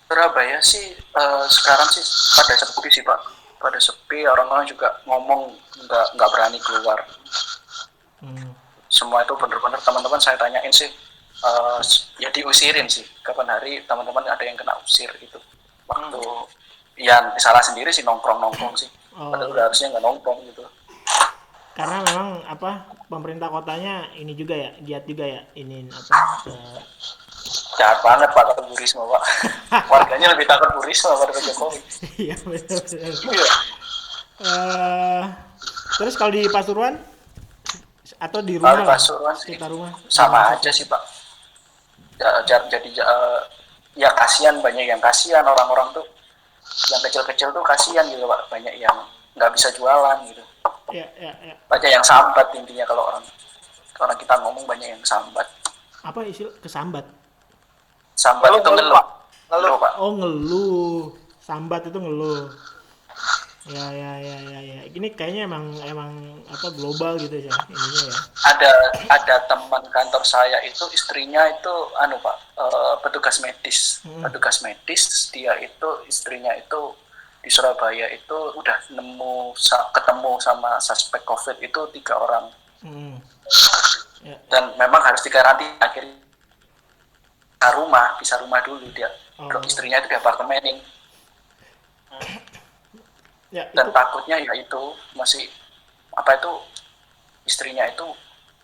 Surabaya sih sekarang sih pada sepi sih Pak. Pada sepi, orang-orang juga ngomong nggak berani keluar. Hmm. Semua itu bener-bener teman-teman saya tanyain sih, ya diusirin sih. Kapan hari teman-teman ada yang kena usir gitu. Waktu yang salah sendiri sih nongkrong sih. Padahal udah harusnya nggak nongkrong gitu. Karena memang apa pemerintah kotanya ini juga ya, giat juga ya, ini apa? Jahat banget Pak takut Bu Risma Pak. Warganya lebih takut Bu Risma daripada Jokowi. Iya benar. Iya. Terus kalau di Pasuruan atau di Kalau rumah lah, Pasuruan sih sekitar rumah sama aja sih Pak. Jadi ya kasihan, banyak yang kasihan orang-orang tuh, yang kecil-kecil tuh kasihan gitu Pak, banyak yang nggak bisa jualan gitu, ya. banyak yang sambat intinya. Kalau orang kita ngomong banyak yang sambat. Apa istilah kesambat? Sambat itu ngeluh Pak. ngeluh Pak. Oh ngeluh, sambat itu ngeluh. Ya. Ini kayaknya emang apa global gitu ya ininya ya. Ada teman kantor saya itu istrinya itu Pak, petugas medis. Petugas medis, dia itu istrinya itu di Surabaya itu udah ketemu sama suspek COVID itu 3 orang. Ya. Dan memang harus dikarantina, akhirnya bisa rumah dulu dia. Istrinya itu di apartemenin. Ya, Dan takutnya ya itu masih istrinya itu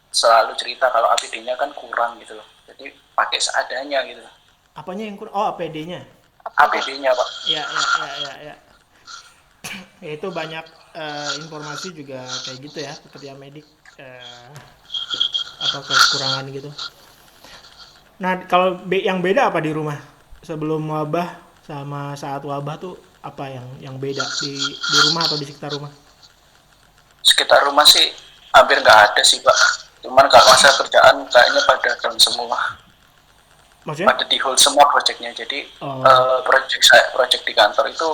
selalu cerita kalau APD-nya kan kurang gitu loh, jadi pakai seadanya gitu. Apanya yang kurang? Oh APD-nya. APD-nya Pak. Ya. Ya itu banyak informasi juga kayak gitu ya, pekerja medik apa kekurangan gitu. Nah kalau yang beda apa di rumah sebelum wabah sama saat wabah tuh apa yang beda di rumah atau di sekitar rumah? Sekitar rumah sih hampir nggak ada sih Pak, cuman kalau masa kerjaan kayaknya pada down semua. Maksudnya? Pada di hold semua proyeknya. Jadi proyek di kantor itu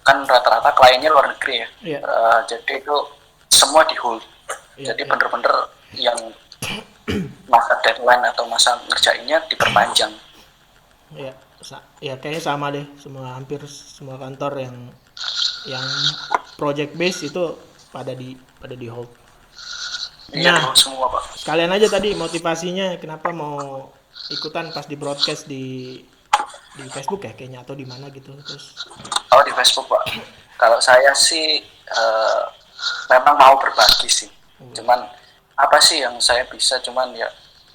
kan rata-rata kliennya luar negeri ya. Yeah. Jadi itu semua di hold. Jadi bener-bener yang masa deadline atau masa ngerjainnya diperpanjang. Ya kayaknya sama deh, hampir semua kantor yang project base itu pada di hold. Iya, semua Pak. Sekalian aja tadi motivasinya kenapa mau ikutan pas di broadcast di Facebook ya kayaknya atau di mana gitu terus. Oh di Facebook Pak. Kalau saya sih memang mau berbagi sih. Cuman apa sih yang saya bisa, cuman ya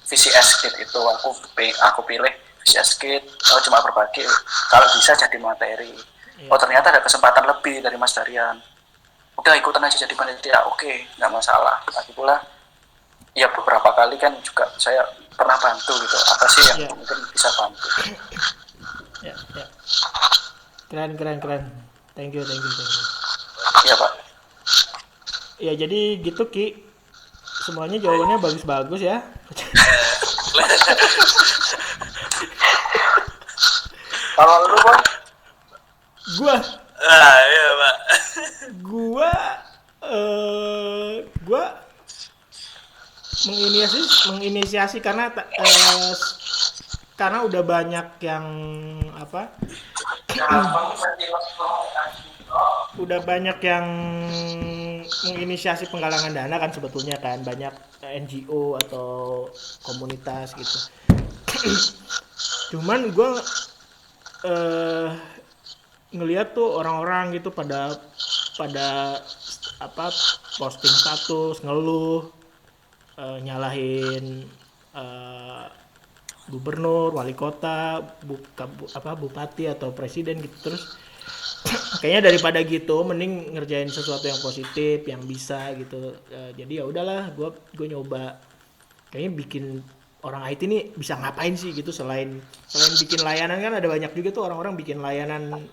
VCS Kit itu aku pilih VCS Kit. Cuma berbagi. Kalau bisa jadi materi. Oh ternyata ada kesempatan lebih dari Mas Darian. Udah ikutan aja jadi panitia, oke, nggak masalah. Lagi pula ya beberapa kali kan juga saya pernah bantu gitu, apa sih yang mungkin bisa bantu. Ya. Keren thank you. Iya Pak. Ya jadi gitu Ki, semuanya jawabannya bagus ya. Kalau lu Bang? Iya Pak. Gua menginisiasi karena udah banyak yang apa? Udah banyak yang menginisiasi penggalangan dana kan sebetulnya kan banyak NGO atau komunitas gitu. Cuman gue ngelihat tuh orang-orang gitu pada apa posting status ngeluh nyalahin gubernur, wali kota, bupati atau presiden gitu. Terus kayaknya daripada gitu mending ngerjain sesuatu yang positif yang bisa gitu. Jadi ya udahlah gue nyoba kayaknya bikin orang IT ini bisa ngapain sih gitu selain bikin layanan kan ada banyak juga tuh orang-orang bikin layanan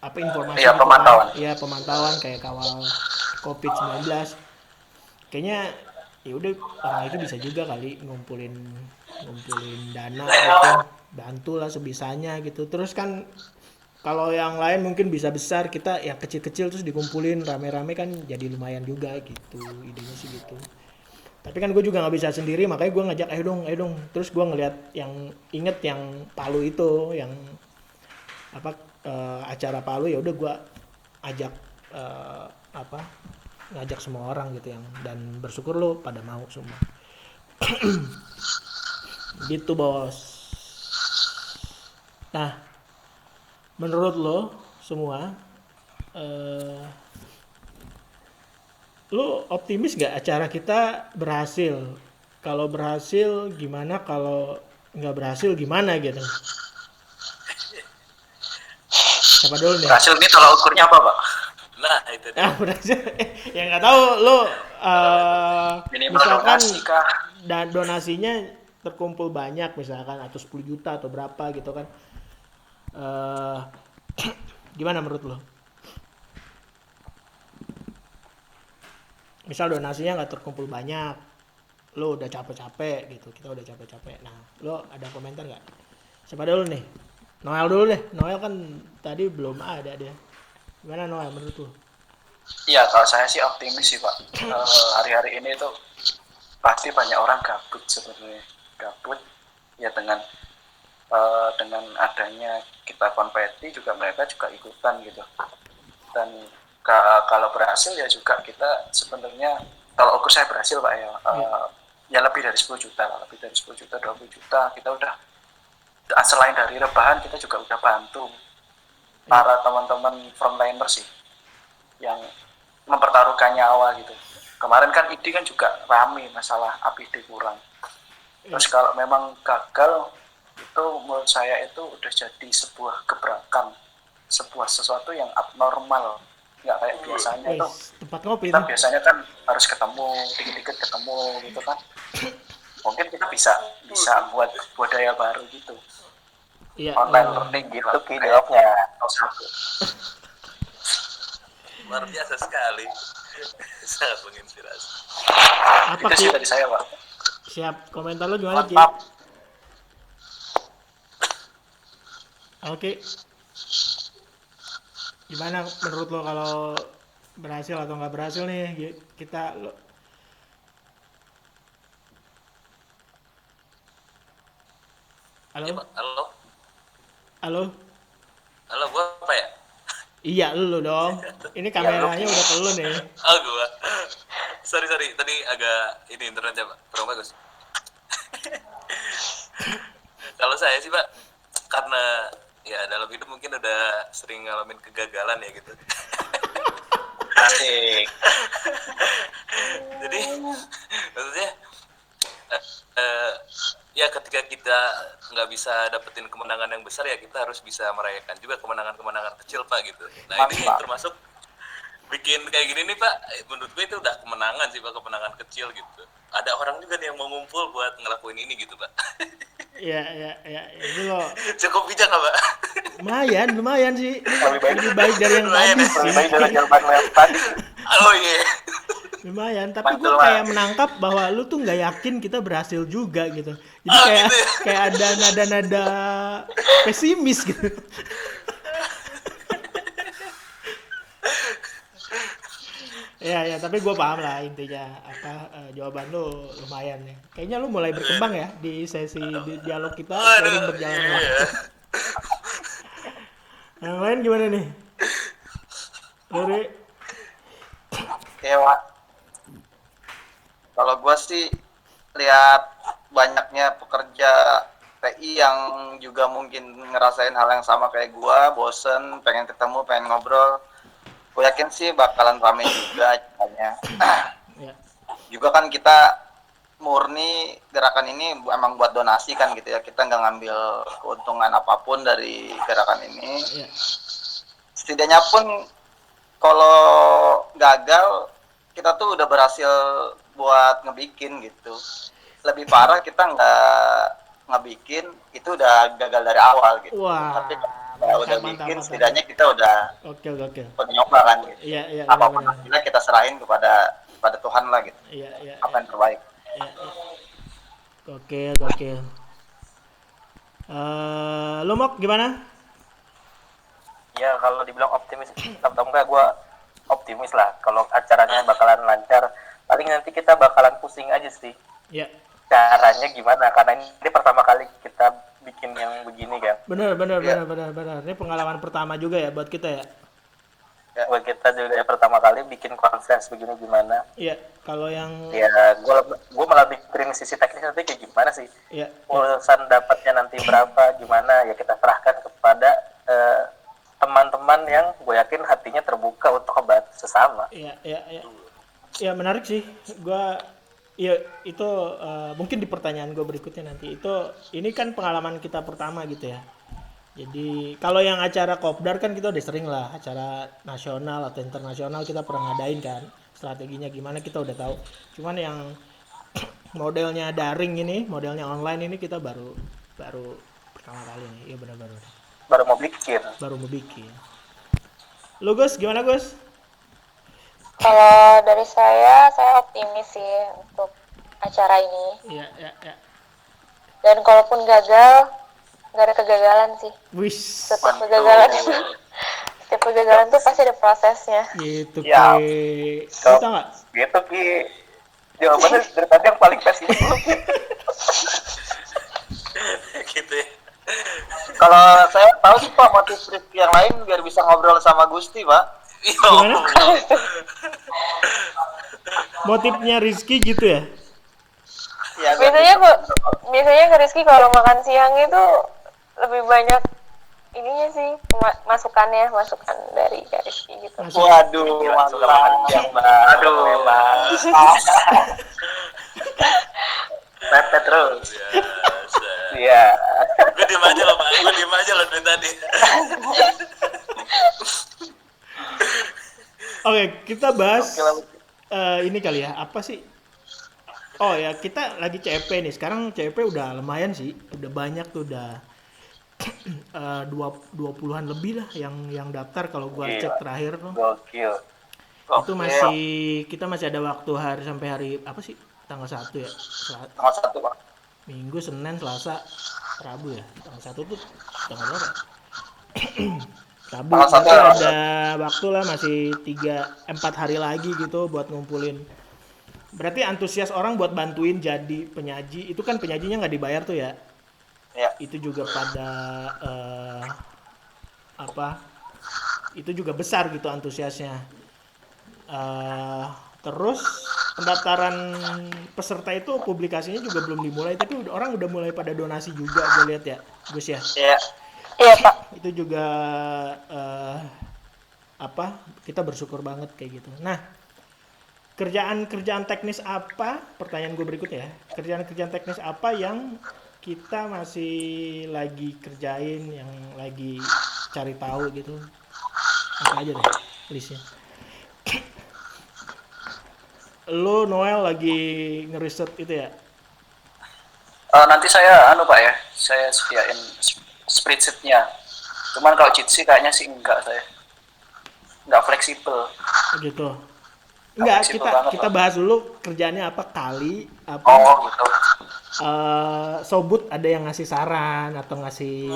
apa informasi Iya, gitu pemantauan. kan. Iya, pemantauan kayak kawal COVID-19. Kayaknya ya udah orang itu bisa juga kali ngumpulin dana gitu, bantu lah sebisanya gitu. Terus kan kalau yang lain mungkin bisa besar, kita yang kecil-kecil terus dikumpulin rame-rame kan jadi lumayan juga gitu, idenya sih gitu. Tapi kan gue juga nggak bisa sendiri, makanya gue ngajak ayo dong. Terus gue ngeliat inget yang Palu itu, yang apa acara Palu, ya udah gue ajak apa ngajak semua orang gitu yang, dan bersyukur lo pada mau semua. Gitu bos. Nah, menurut lo semua, lo optimis gak acara kita berhasil? Kalau berhasil gimana, kalau nggak berhasil gimana gitu? Siapa dulu nih? Berhasil ini tolak ukurnya apa, Pak? Nah, itu dia. Ah, berhasil. Ya nggak tahu lo, Minimal misalkan donasi kah? dan donasinya terkumpul banyak misalkan, atau 10 juta atau berapa gitu kan. Gimana menurut lo? Misal donasinya nggak terkumpul banyak, lo udah capek-capek gitu, kita udah capek-capek. Nah, lo ada komentar nggak? Siapa dulu nih? Noel dulu deh. Noel kan tadi belum ada dia. Gimana Noel menurut lo? Iya, kalau saya sih optimis sih, Pak. Hari-hari ini tuh pasti banyak orang gabut sebenarnya. Gabut ya dengan adanya kita kompeti juga, mereka juga ikutan gitu. Dan kalau berhasil ya juga kita sebenarnya, kalau ukur saya berhasil Pak ya, ya lebih dari 10 juta, lebih dari 10 juta, 20 juta kita udah, selain dari rebahan kita juga udah bantu para teman-teman frontliner sih yang mempertaruhkan nyawa gitu. Kemarin kan ID kan juga rame masalah APD kurang. Terus kalau memang gagal, itu menurut saya itu udah jadi sebuah gebrakan, sebuah sesuatu yang abnormal, nggak kayak biasanya tuh. Tempat ngopi Kita nih. biasanya kan harus ketemu, dikit-dikit ketemu gitu kan. Mungkin kita bisa buat budaya baru gitu, Iya. online learning gitu. Itu key jawabnya. Satu. Luar biasa sekali. Sangat menginspirasi. Apa Itu sih Ki? dari saya, Pak. Siap. Komentar lo gimana Ki? Mantap. Oke. Gimana menurut lo kalau berhasil atau nggak berhasil nih kita lo? Halo? Iya, Pak. Halo. Halo? Halo, gua apa ya? Iya lu dong. Ini kameranya udah ke lu nih. Oh, gua. Sorry. Tadi agak ini internetnya, Pak. Kurang bagus. Kalau saya sih, Pak, karena ya dalam hidup mungkin udah sering ngalamin kegagalan ya gitu. Asik. Jadi maksudnya ya ketika kita nggak bisa dapetin kemenangan yang besar, ya kita harus bisa merayakan juga kemenangan-kemenangan kecil Pak gitu. Nah ini Mantap. termasuk bikin kayak gini nih Pak, menurut gue itu udah kemenangan sih Pak, kemenangan kecil gitu. Ada orang juga nih yang mau ngumpul buat ngelakuin ini gitu Pak. Iya. Itu lo Cukup bijak nggak Pak? lumayan sih. Lebih baik. Lebih baik dari yang Lumayan tadi ya. sih. Lebih baik dari jawaban yang tadi. Oh iya. Lumayan, tapi gue Mantul, Mas. kayak menangkap bahwa lu tuh nggak yakin kita berhasil juga gitu. Jadi Oh, kayak gitu ya? kayak ada nada-nada pesimis gitu. Ya, tapi gue paham lah intinya jawaban lu lumayan ya. Kayaknya lu mulai berkembang ya di sesi dialog kita seiring berjalannya iya. waktu. Yang lain gimana nih? Dari Ya, Pak. Kalau gua sih lihat banyaknya pekerja PI yang juga mungkin ngerasain hal yang sama kayak gua, bosen, pengen ketemu, pengen ngobrol. Gue yakin sih bakalan ramai juga acaranya. ya, Juga kan kita murni gerakan ini emang buat donasi kan gitu ya. Kita nggak ngambil keuntungan apapun dari gerakan ini. ya. Setidaknya pun kalau gagal, kita tuh udah berhasil buat ngebikin gitu. Lebih parah kita nggak ngebikin, itu udah gagal dari awal gitu. Wah, Tapi Ya, udah bikin, setidaknya kita udah Oke. nyoba kan gitu. Iya, Apapun benar. hasilnya kita serahin kepada Tuhan lah gitu. Iya. Apa yang terbaik. Iya. Gokil. Lu Mok gimana? Ya kalau dibilang optimis atau enggak, gue optimis lah kalau acaranya bakalan lancar. Paling nanti kita bakalan pusing aja sih Ya, caranya gimana, karena ini pertama kali kita bikin yang begini kan. benar. Iya. Ini pengalaman pertama juga ya buat kita ya. Buat kita juga pertama kali bikin konser begini gimana. Iya, kalau yang Ya gue malah mikirin sisi teknis nanti kayak gimana sih, ya, urusan dapatnya nanti berapa gimana ya kita serahkan kepada teman-teman yang gue yakin hatinya terbuka untuk membantu sesama. ya. Ya menarik sih. Ya itu mungkin di pertanyaan gue berikutnya nanti. Ini kan pengalaman kita pertama gitu ya. Jadi kalau yang acara kopdar kan kita udah sering lah, acara nasional atau internasional kita pernah ngadain kan. Strateginya gimana kita udah tahu. Cuman yang modelnya daring ini, modelnya online ini kita baru pertama kali nih. Iya benar. Baru mau bikin. Baru mau bikin. Lu Gus, gimana Gus? Kalau dari saya optimis sih untuk acara ini. Iya. Dan kalaupun gagal, nggak ada kegagalan sih. Wis. Setiap kegagalan tuh pasti ada prosesnya. Gitu Ya. Ki. Lu tau nggak? Gitu Ki, jawabannya dari tadi yang paling pesimis dulu Ki. Gitu ya. Kalau saya tahu sih Pak, motif Rizky yang lain biar bisa ngobrol sama Gusti Pak. Gimana? Motifnya Rizky gitu ya? Ya, Biasanya ke Rizky kalau makan siang itu lebih banyak ininya sih, masukan dari Kak Rizky gitu. waduh, mantap. Aduh, memang. Pepet terus. Biasa. Iya. Gue diem aja loh, Pak. Gue diem aja loh dari tadi. Oke, kita bahas ini kali ya, apa sih? Oh ya, kita lagi CP nih. Sekarang CP udah lumayan sih, udah banyak tuh, udah 20-an lebih lah yang daftar kalau gua cek terakhir tuh. Gokil. Itu kita masih ada waktu sampai hari apa sih? Tanggal 1 ya. Tanggal 1 Pak. Minggu, Senin, Selasa, Rabu ya. Tanggal 1 tuh tanggal berapa? Rabu. Tanggal 1 Berarti ya. ada waktu lah, masih 3-4 hari lagi gitu buat ngumpulin. Berarti antusias orang buat bantuin jadi penyaji. Itu kan penyajinya nggak dibayar tuh ya. Ya. Itu juga pada itu juga besar gitu antusiasnya. Terus pendaftaran peserta itu publikasinya juga belum dimulai, tapi orang udah mulai pada donasi juga, gue lihat ya Gus ya. Ya. Iya Pak. Itu juga kita bersyukur banget kayak gitu. Nah, kerjaan teknis apa, pertanyaan gue berikutnya ya, kerjaan teknis apa yang kita masih lagi kerjain, yang lagi cari tahu gitu, apa aja deh listnya. Lo Noel lagi ngeriset itu ya? Nanti saya Pak ya, saya sediain spreadsheet-nya. Cuman kalau Jitsi kayaknya sih enggak, saya enggak fleksibel. Gitu. Enggak, fleksibel banget, kita Pak. bahas dulu kerjaannya apa kali, apa. Oh gitu. Sobut ada yang ngasih saran atau ngasih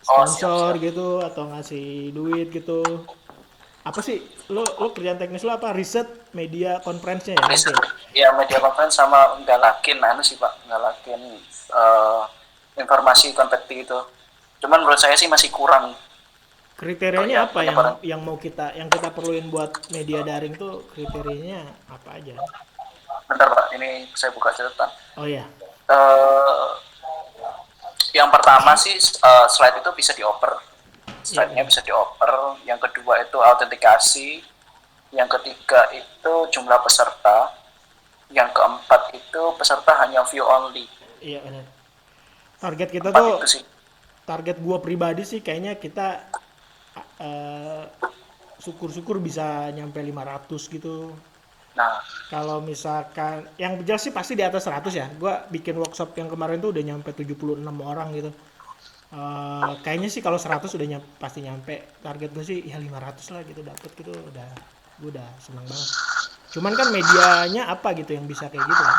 sponsor siap. gitu, atau ngasih duit gitu. Apa sih lo kerjaan teknis lo apa? Riset, media conference-nya ya? Riset, nanti? ya media conference sama ngalakin sih Pak, ngalakin informasi kontakti itu. Cuman menurut saya sih masih kurang. Kriterianya apa penyebaran. yang kita perluin buat media daring tuh, kriterianya apa aja? Bentar Pak, ini saya buka catatan. Oh ya. Yang pertama sih slide itu bisa dioper. Slide-nya bisa dioper. Yang kedua itu autentikasi. Yang ketiga itu jumlah peserta. Yang keempat itu peserta hanya view only. Iya benar. Target kita Empat tuh, itu sih. target gua pribadi sih kayaknya kita syukur-syukur bisa nyampe 500 gitu. Nah, Kalau misalkan yang jelas sih pasti di atas 100 ya. Gua bikin workshop yang kemarin tuh udah nyampe 76 orang gitu. Kayaknya sih kalau 100 udah pasti nyampe. Target gue sih ya 500 lah gitu dapet gitu gue udah senang banget. Cuman kan medianya apa gitu yang bisa kayak gitu kan.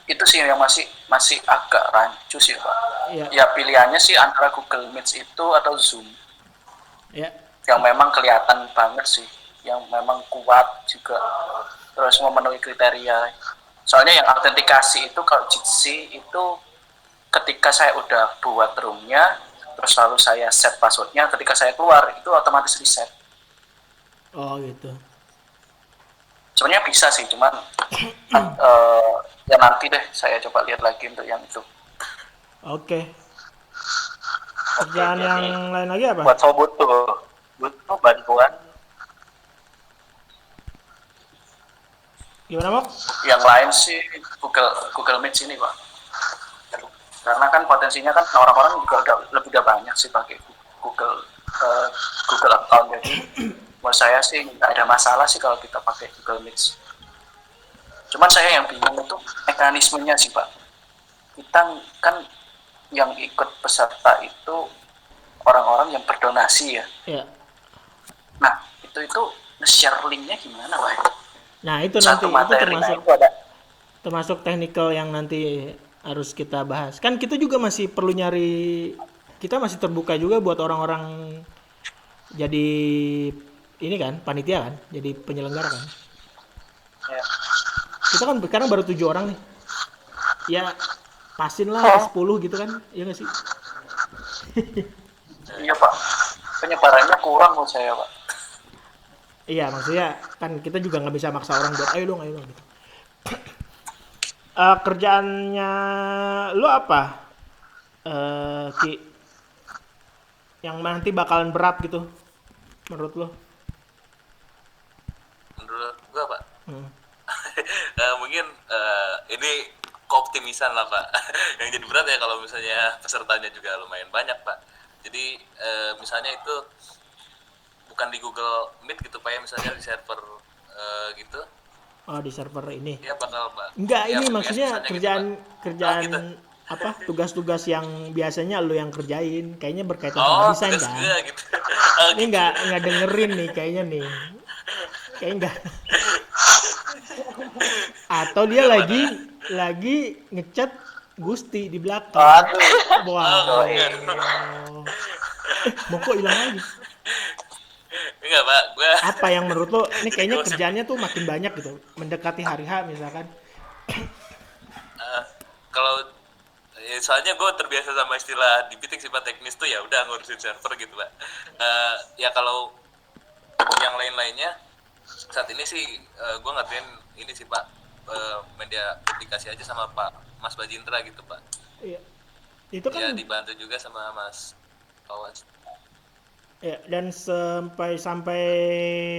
Itu sih yang masih masih agak rancu sih Pak. Iya, Ya pilihannya sih antara Google Meet itu atau Zoom, ya. yang memang kelihatan banget sih, yang memang kuat juga, terus memenuhi kriteria. Soalnya yang autentikasi itu kalau Jitsi itu ketika saya udah buat roomnya, terus lalu saya set passwordnya, ketika saya keluar itu otomatis reset. Oh gitu. Sebenarnya bisa sih, cuman ya nanti deh saya coba lihat lagi untuk yang itu. Oke. Kerjaan jadi yang lain lagi apa? buat sobut tuh butuh bantuan. Gimana Mok? Yang lain sih Google Meet sini Pak. Karena kan potensinya kan orang-orang juga udah banyak sih pakai Google Google account, jadi menurut saya sih nggak ada masalah sih kalau kita pakai Google Meet. Cuman saya yang bingung itu mekanismenya sih Pak. Kita kan yang ikut peserta itu orang-orang yang berdonasi ya. Ya. Nah itu nge-share linknya gimana Pak? Nah itu Satu nanti itu materi, nah termasuk itu ada. technical yang nanti harus kita bahas. Kan kita juga masih perlu nyari, kita masih terbuka juga buat orang-orang jadi ini kan, panitia kan, jadi penyelenggara kan. Ya. Kita kan sekarang baru 7 orang nih. Ya pasin lah 10 gitu kan, iya nggak sih? Iya Pak, penyebarannya kurang menurut saya Pak. Iya maksudnya kan kita juga nggak bisa maksa orang buat ayo dong gitu. Kerjaannya lu apa? Ki, yang nanti bakalan berat gitu menurut lo? Menurut gua Pak, Hmm. mungkin ini keoptimisan lah Pak. Yang jadi berat ya kalau misalnya pesertanya juga lumayan banyak Pak. Jadi misalnya itu bukan di Google Meet gitu Pak ya, misalnya di server gitu, Oh di server ini? ya bakal Pak. Enggak, Ya, ini VPS maksudnya misalnya gitu, kerjaan Pak. kerjaan Oh, gitu. apa tugas-tugas yang biasanya lo yang kerjain kayaknya berkaitan sama Oh, desain tugas kan? gue gitu. Oh, Ini gitu. nggak dengerin nih kayaknya nih. Kayaknya nggak. Atau dia Nggak, lagi ngechat Gusti di belakang. Aduh, Wah. Oh, bukan. Mau kok hilang lagi? Enggak Pak, gue Apa yang menurut lo ini kayaknya Gosip. kerjaannya tuh makin banyak gitu mendekati hari H misalkan. kalau soalnya gue terbiasa sama istilah di Bitik sifat teknis tuh ya udah ngurusin server gitu Pak. Ya kalau yang lain-lainnya saat ini sih gue ngertiin ini sih Pak, media publikasi aja sama Pak Mas Bajindra gitu Pak. Iya. Itu Ya kan dibantu juga sama Mas Pawas. ya, dan sampai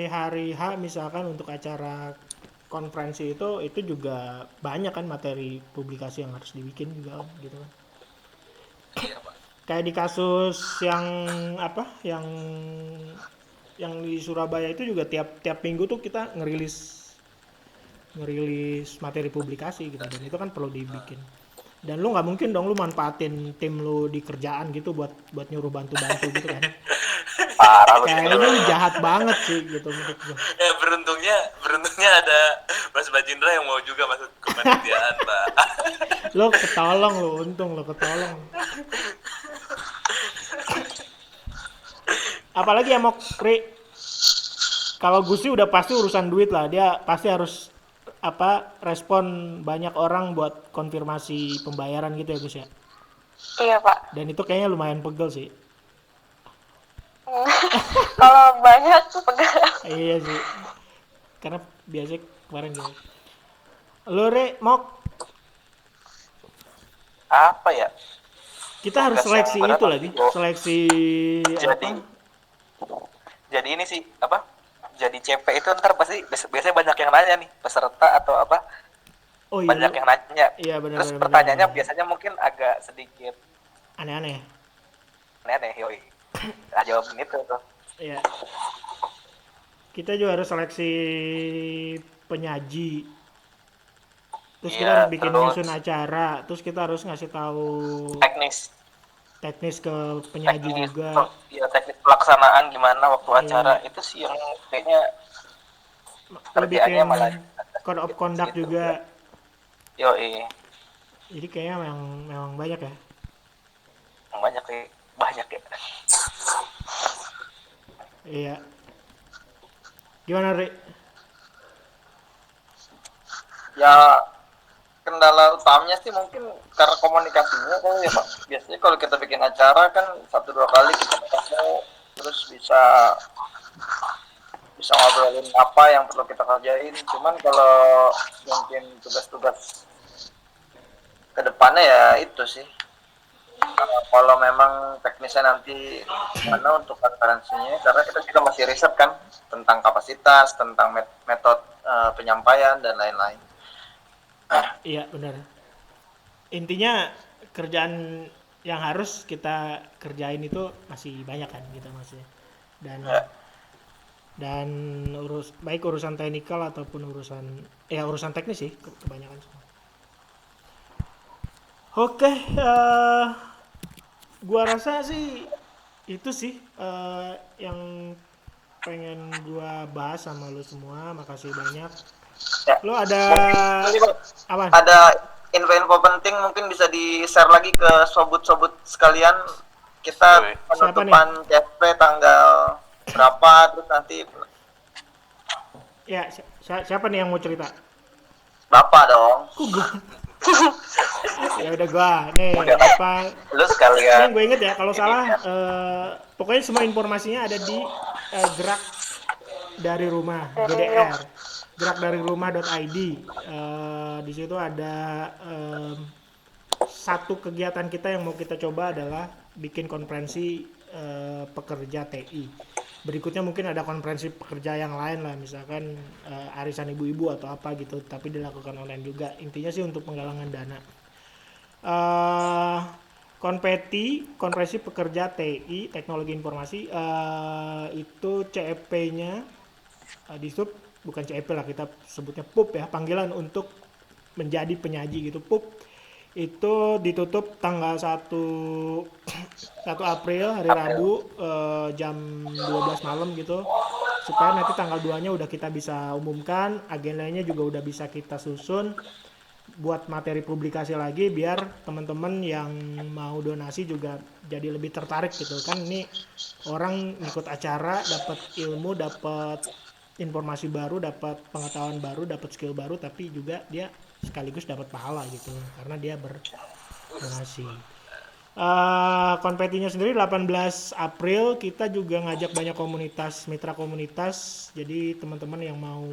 hari H misalkan untuk acara konferensi itu juga banyak kan materi publikasi yang harus dibikin juga kan, gitu kan. Iya Pak. Kayak di kasus yang apa yang di Surabaya itu juga tiap minggu tuh kita ngerilis materi publikasi gitu dan itu kan perlu dibikin. Dan lu nggak mungkin dong lu manfaatin tim lu di kerjaan gitu buat nyuruh bantu gitu kan. parah lu. Kayaknya lu jahat banget sih gitu menurut gua. Ya beruntungnya ada Mas Bajindra yang mau juga masuk ke panitiaan Pak. Lu ketolong lu, untung lu ketolong. Apalagi ya Mok, Pri. Kalau Gusti udah pasti urusan duit lah, dia pasti harus respon banyak orang buat konfirmasi pembayaran gitu ya Gus ya. Iya Pak. Dan itu kayaknya lumayan pegel sih. Kalau banyak tuh pegang. Iya sih. Karena biasanya kemarin gitu. Lu Re, Mok, Apa ya? kita harus Tugas seleksi yang berat itu lagi. tapi Seleksi Jadi jadi ini sih apa? Jadi CP itu ntar pasti biasanya banyak yang nanya nih peserta atau apa, Oh iya, banyak yang nanya. iya benar. Terus pertanyaannya biasanya mungkin agak sedikit Aneh-aneh. aneh yoi. Nah, jawabin itu tuh. Iya. Kita juga harus seleksi penyaji. Terus Iya, kita harus bikin terus nyusun acara, terus kita harus ngasih tahu teknis ke penyaji teknis juga. ya teknis pelaksanaan gimana waktu acara Iya. itu sih yang kayaknya Lu kerjaannya bikin malah code of conduct gitu. juga. Yo, Jadi kayaknya memang banyak ya. banyak ya, banyak ya. Iya. Gimana, Ri? Ya kendala utamanya sih mungkin karena komunikasinya kan ya Pak. Biasanya kalau kita bikin acara kan 1-2 kali kita ketemu, terus bisa ngobrolin apa yang perlu kita kerjain. Cuman kalau mungkin tugas-tugas kedepannya ya itu sih. Kalau memang teknisnya nanti mana untuk konferensinya, karena kita juga masih riset kan tentang kapasitas, tentang metode penyampaian dan lain-lain. Iya, benar. Intinya kerjaan yang harus kita kerjain itu masih banyak kan gitu maksudnya. Ya. Dan baik urusan teknikal ataupun urusan teknis sih kebanyakan semua. Oke, gua rasa sih itu sih yang pengen gua bahas sama lu semua. Makasih banyak. Ya. Lu ada Ini, Pak, apa? ada info-info penting mungkin bisa di-share lagi ke sobut-sobut sekalian. Kita penutupan CFP tanggal berapa, terus nanti Ya, siapa nih yang mau cerita? Bapak dong. Kok gua? Ya udah gua nih apa? Lu sekalian. Ini gue inget ya kalau salah pokoknya semua informasinya ada di gerak dari rumah GDR, gerak dari rumah.id. Di situ ada satu kegiatan kita yang mau kita coba adalah bikin konferensi pekerja TI. Berikutnya mungkin ada konferensi pekerja yang lain lah, misalkan arisan ibu-ibu atau apa gitu, tapi dilakukan online juga. Intinya sih untuk penggalangan dana. Konferensi pekerja TI Teknologi Informasi itu CEP-nya di sub, bukan CEP lah, kita sebutnya PUP ya, panggilan untuk menjadi penyaji gitu. PUP itu ditutup tanggal 1 April hari Rabu jam 12 malam gitu, supaya nanti tanggal 2-nya udah kita bisa umumkan, agendanya juga udah bisa kita susun buat materi publikasi lagi, biar teman-teman yang mau donasi juga jadi lebih tertarik gitu kan. Ini orang ikut acara dapat ilmu, dapat informasi baru, dapat pengetahuan baru, dapat skill baru, tapi juga dia sekaligus dapat pahala gitu karena dia berdonasi. Kompetinya sendiri 18 April kita juga ngajak banyak komunitas, mitra komunitas. Jadi teman-teman yang mau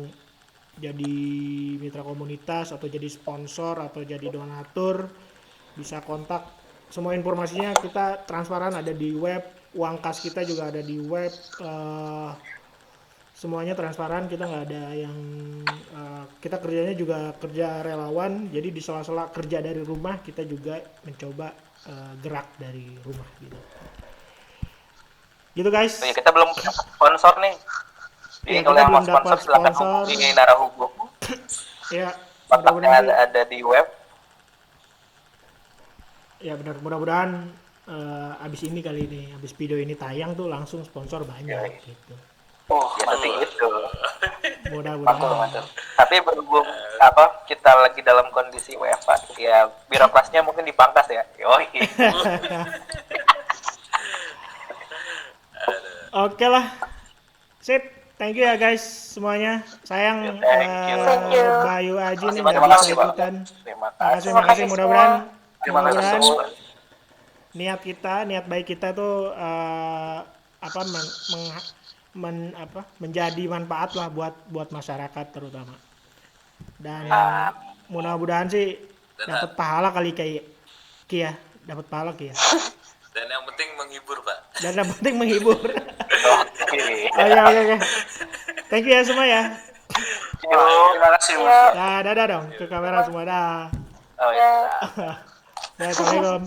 jadi mitra komunitas atau jadi sponsor atau jadi donatur bisa kontak. Semua informasinya kita transparan, ada di web, uang kas kita juga ada di web, semuanya transparan, kita nggak ada yang kita kerjanya juga kerja relawan, jadi di sela-sela kerja dari rumah kita juga mencoba gerak dari rumah gitu guys. Ya, kita belum punya sponsor nih. Jadi Ya, kalau kita yang mau belum dapat sponsor silakan sponsor. hubungi Narahubung. Ya, Kontaknya ada di web. Ya benar, mudah-mudahan abis ini kali ini, abis video ini tayang tuh langsung sponsor banyak gitu. Oh, ya nanti itu. Mudah-mudahan. Tapi berhubung kita lagi dalam kondisi WFH, ya birokrasinya mungkin dipangkas ya. Yoi. Oke lah. Sip. Thank you ya guys semuanya. Sayang Thank you. Bayu Aji nih Terima nggak kasih, bisa Pak. ikutan. Terima Makasih kasih. mudah-mudahan Terima kasih. niat baik kita tuh menjadi manfaat lah buat masyarakat terutama. Dan mudah-mudahan sih dapat pahala kali kayak Kia, dapat pahala Kia. Dan yang penting menghibur, Pak. Dan yang penting menghibur. Oke. Oke. Thank you ya semua ya. Terima kasih, Mas. Dadah dong ke kamera semua dah. Oh ya. Ya. Assalamualaikum.